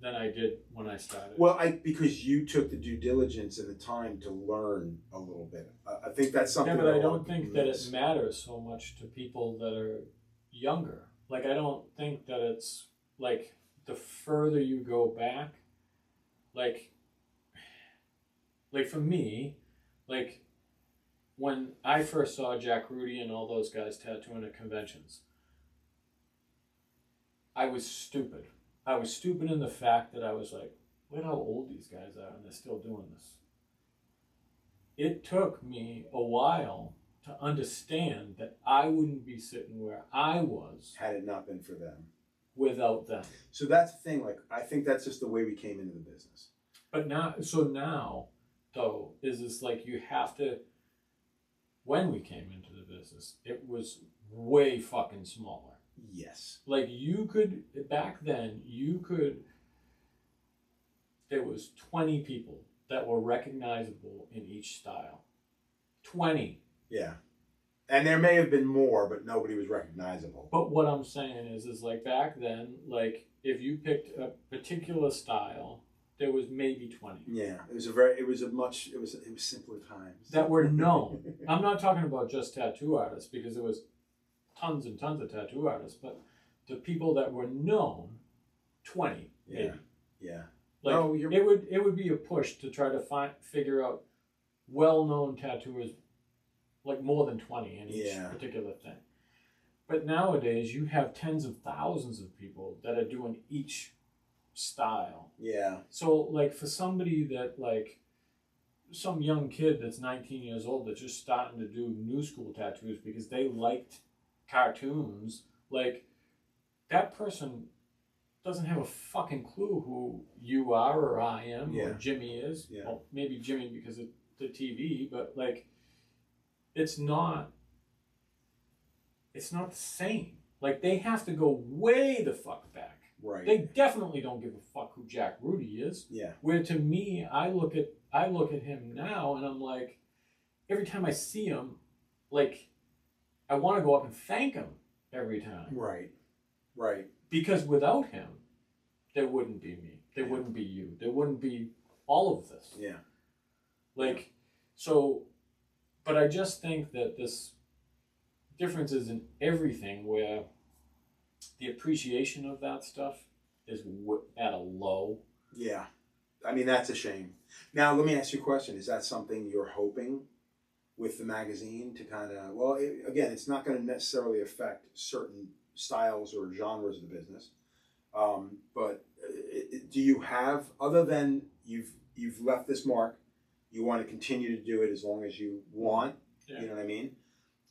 than I did when I started. Well, because you took the due diligence and the time to learn a little bit. I think that's something. Yeah, but I don't think that it matters so much to people that are younger. Like, I don't think that it's like the further you go back, like for me, like when I first saw Jack Rudy and all those guys tattooing at conventions, I was stupid. I was stupid in the fact that I was like, look how old these guys are and they're still doing this. It took me a while to understand that I wouldn't be sitting where I was had it not been for them. Without them. So that's the thing, like, I think that's just the way we came into the business. But now, though, is this like you have to, when we came into the business, it was way fucking smaller. Yes. Like back then, there was 20 people that were recognizable in each style. 20. Yeah. And there may have been more, but nobody was recognizable. But what I'm saying is like back then, like if you picked a particular style there was maybe 20. Yeah, it was simpler times. That were known. I'm not talking about just tattoo artists, because there was tons and tons of tattoo artists, but the people that were known, 20 maybe. Yeah. Like, no, it would be a push to try to figure out well-known tattooers, like more than 20 in each particular thing. But nowadays, you have tens of thousands of people that are doing each style. Yeah. So, like, for somebody that, like, some young kid that's 19 years old that's just starting to do new school tattoos because they liked cartoons, like, that person doesn't have a fucking clue who you are or I am or Jimmy is. Yeah. Well, maybe Jimmy because of the TV, but, like, it's not the same. Like, they have to go way the fuck back. Right. They definitely don't give a fuck who Jack Rudy is. Yeah. Where to me, I look at him now and I'm like, every time I see him, like, I want to go up and thank him every time. Right. Right. Because without him, there wouldn't be me. There wouldn't be you. There wouldn't be all of this. Yeah. Like, so, but I just think that this difference is in everything, where the appreciation of that stuff is at a low. Yeah. I mean, that's a shame. Now, let me ask you a question. Is that something you're hoping with the magazine to kind of, well, again, it's not going to necessarily affect certain styles or genres of the business. But do you have, other than you've left this mark, you want to continue to do it as long as you want, you know what I mean?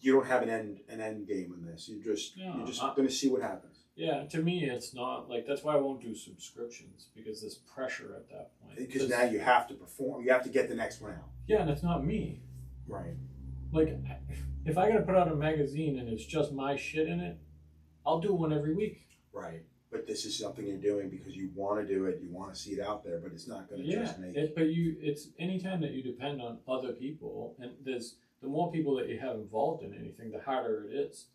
You don't have an end game in this. You're just going to see what happens. Yeah, to me, it's not like, that's why I won't do subscriptions, because there's pressure at that point. Because now you have to perform. You have to get the next one out. Yeah, and it's not me. Right. Like, if I got to put out a magazine and it's just my shit in it, I'll do one every week. Right. But this is something you're doing because you want to do it. You want to see it out there, but it's not going to just make it. But it's anytime that you depend on other people, and the more people that you have involved in anything, the harder it is.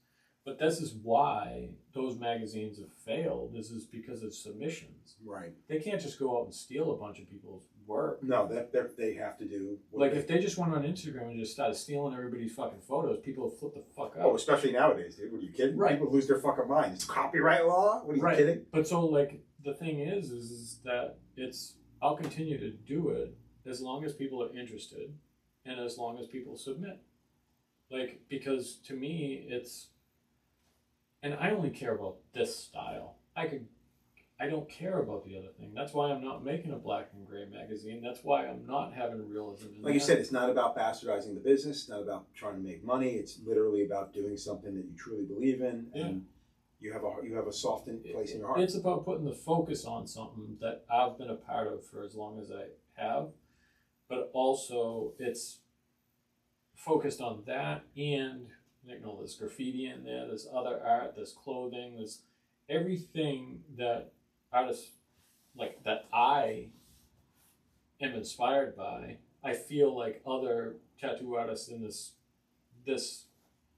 But this is why those magazines have failed. This is because of submissions. Right. They can't just go out and steal a bunch of people's work. No, they have to do. Like, if they just went on Instagram and just started stealing everybody's fucking photos, people would flip the fuck out. Oh, especially nowadays, dude. What are you kidding? Right. People lose their fucking minds. It's copyright law? What are you kidding? But so, like, the thing is that I'll continue to do it as long as people are interested and as long as people submit. Like, because to me, and I only care about this style. I don't care about the other thing. That's why I'm not making a black and gray magazine. That's why I'm not having realism in Like you said, it's not about bastardizing the business. It's not about trying to make money. It's literally about doing something that you truly believe in, and you have a soft place in your heart. It's about putting the focus on something that I've been a part of for as long as I have, but also it's focused on that, and there's graffiti in there, there's other art, there's clothing, there's everything that artists, like, that I am inspired by. I feel like other tattoo artists in this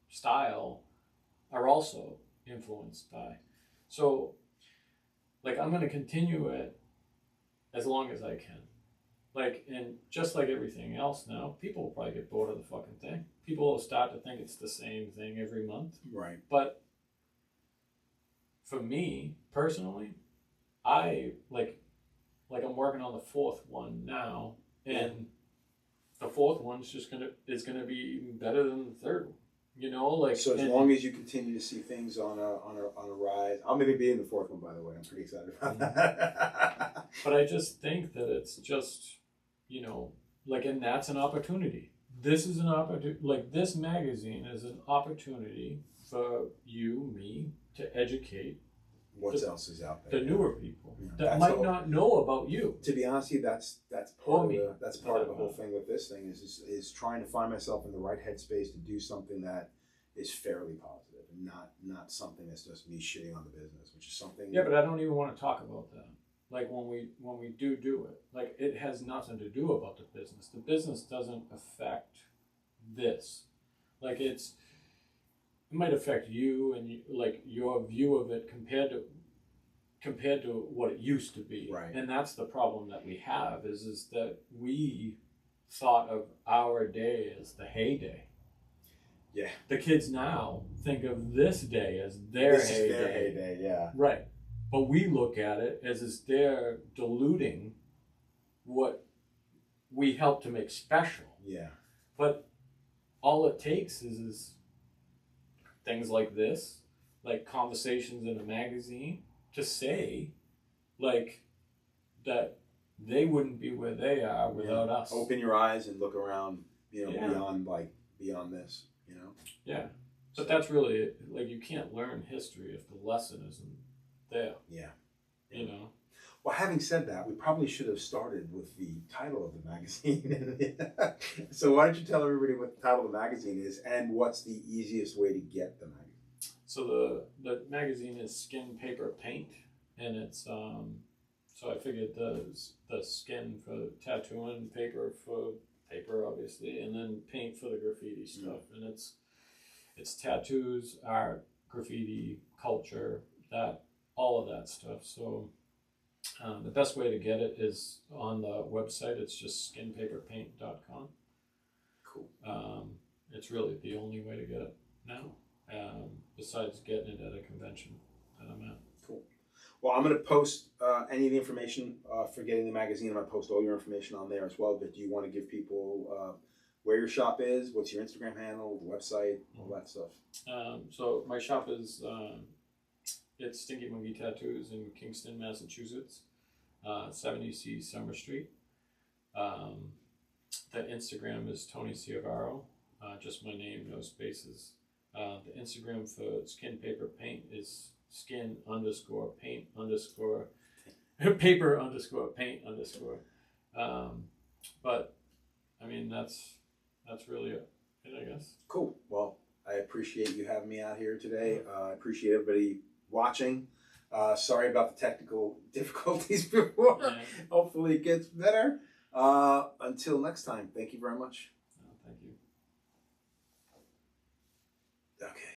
style are also influenced by. So, like, I'm going to continue it as long as I can. Like, and just like everything else now, people will probably get bored of the fucking thing. People will start to think it's the same thing every month. Right. But for me, personally, I like I'm working on the fourth one now, and the fourth one's is gonna be even better than the third one. You know, like, so as long as you continue to see things on a rise, I'll maybe be in the fourth one, by the way. I'm pretty excited about that. But I just think that it's just, you know, like, and that's an opportunity. This is an opportunity. Like, this magazine is an opportunity for you, me, to educate what else is out there? The newer people that might not know about you. To be honest with you, that's part of the whole thing with this thing is trying to find myself in the right headspace to do something that is fairly positive and not something that's just me shitting on the business, which is something. Yeah, but I don't even want to talk about that. Like, when we do it, like, it has nothing to do about the business. The business doesn't affect this. Like, it might affect you and like your view of it compared to compared to what it used to be. Right. And that's the problem that we have is that we thought of our day as the heyday. Yeah. The kids now think of this day as their This heyday. is their heyday, yeah. Right. But we look at it as they're diluting what we help to make special. Yeah. But all it takes is things like this, like conversations in a magazine, to say, like, that they wouldn't be where they are without us. Open your eyes and look around, Yeah. beyond this, Yeah. But that's really it. Like, you can't learn history if the lesson isn't there. Yeah. Well, having said that, we probably should have started with the title of the magazine. So why don't you tell everybody what the title of the magazine is and what's the easiest way to get the magazine? So the magazine is Skin Paper Paint, and it's so I figured the skin for tattooing, paper for paper obviously, and then paint for the graffiti stuff. And it's tattoos, art, graffiti, culture, that all of that stuff. So the best way to get it is on the website. It's just skinpaperpaint.com. Cool. It's really the only way to get it now, besides getting it at a convention that I'm at. Cool. Well, I'm going to post any of the information for getting the magazine. I'm going to post all your information on there as well. But do you want to give people where your shop is, what's your Instagram handle, the website, all that stuff? So my shop is it's Stinky Monkey Tattoos in Kingston, Massachusetts, 70C Summer Street. The Instagram is Tony Ciavarro, just my name, no spaces. The Instagram for Skin Paper Paint is skin_paint_ paper_paint_. But I mean, that's really it, I guess. Cool. Well, I appreciate you having me out here today. I appreciate everybody watching. Sorry about the technical difficulties before. Yeah. Hopefully it gets better. Until next time, thank you very much. Thank you. Okay.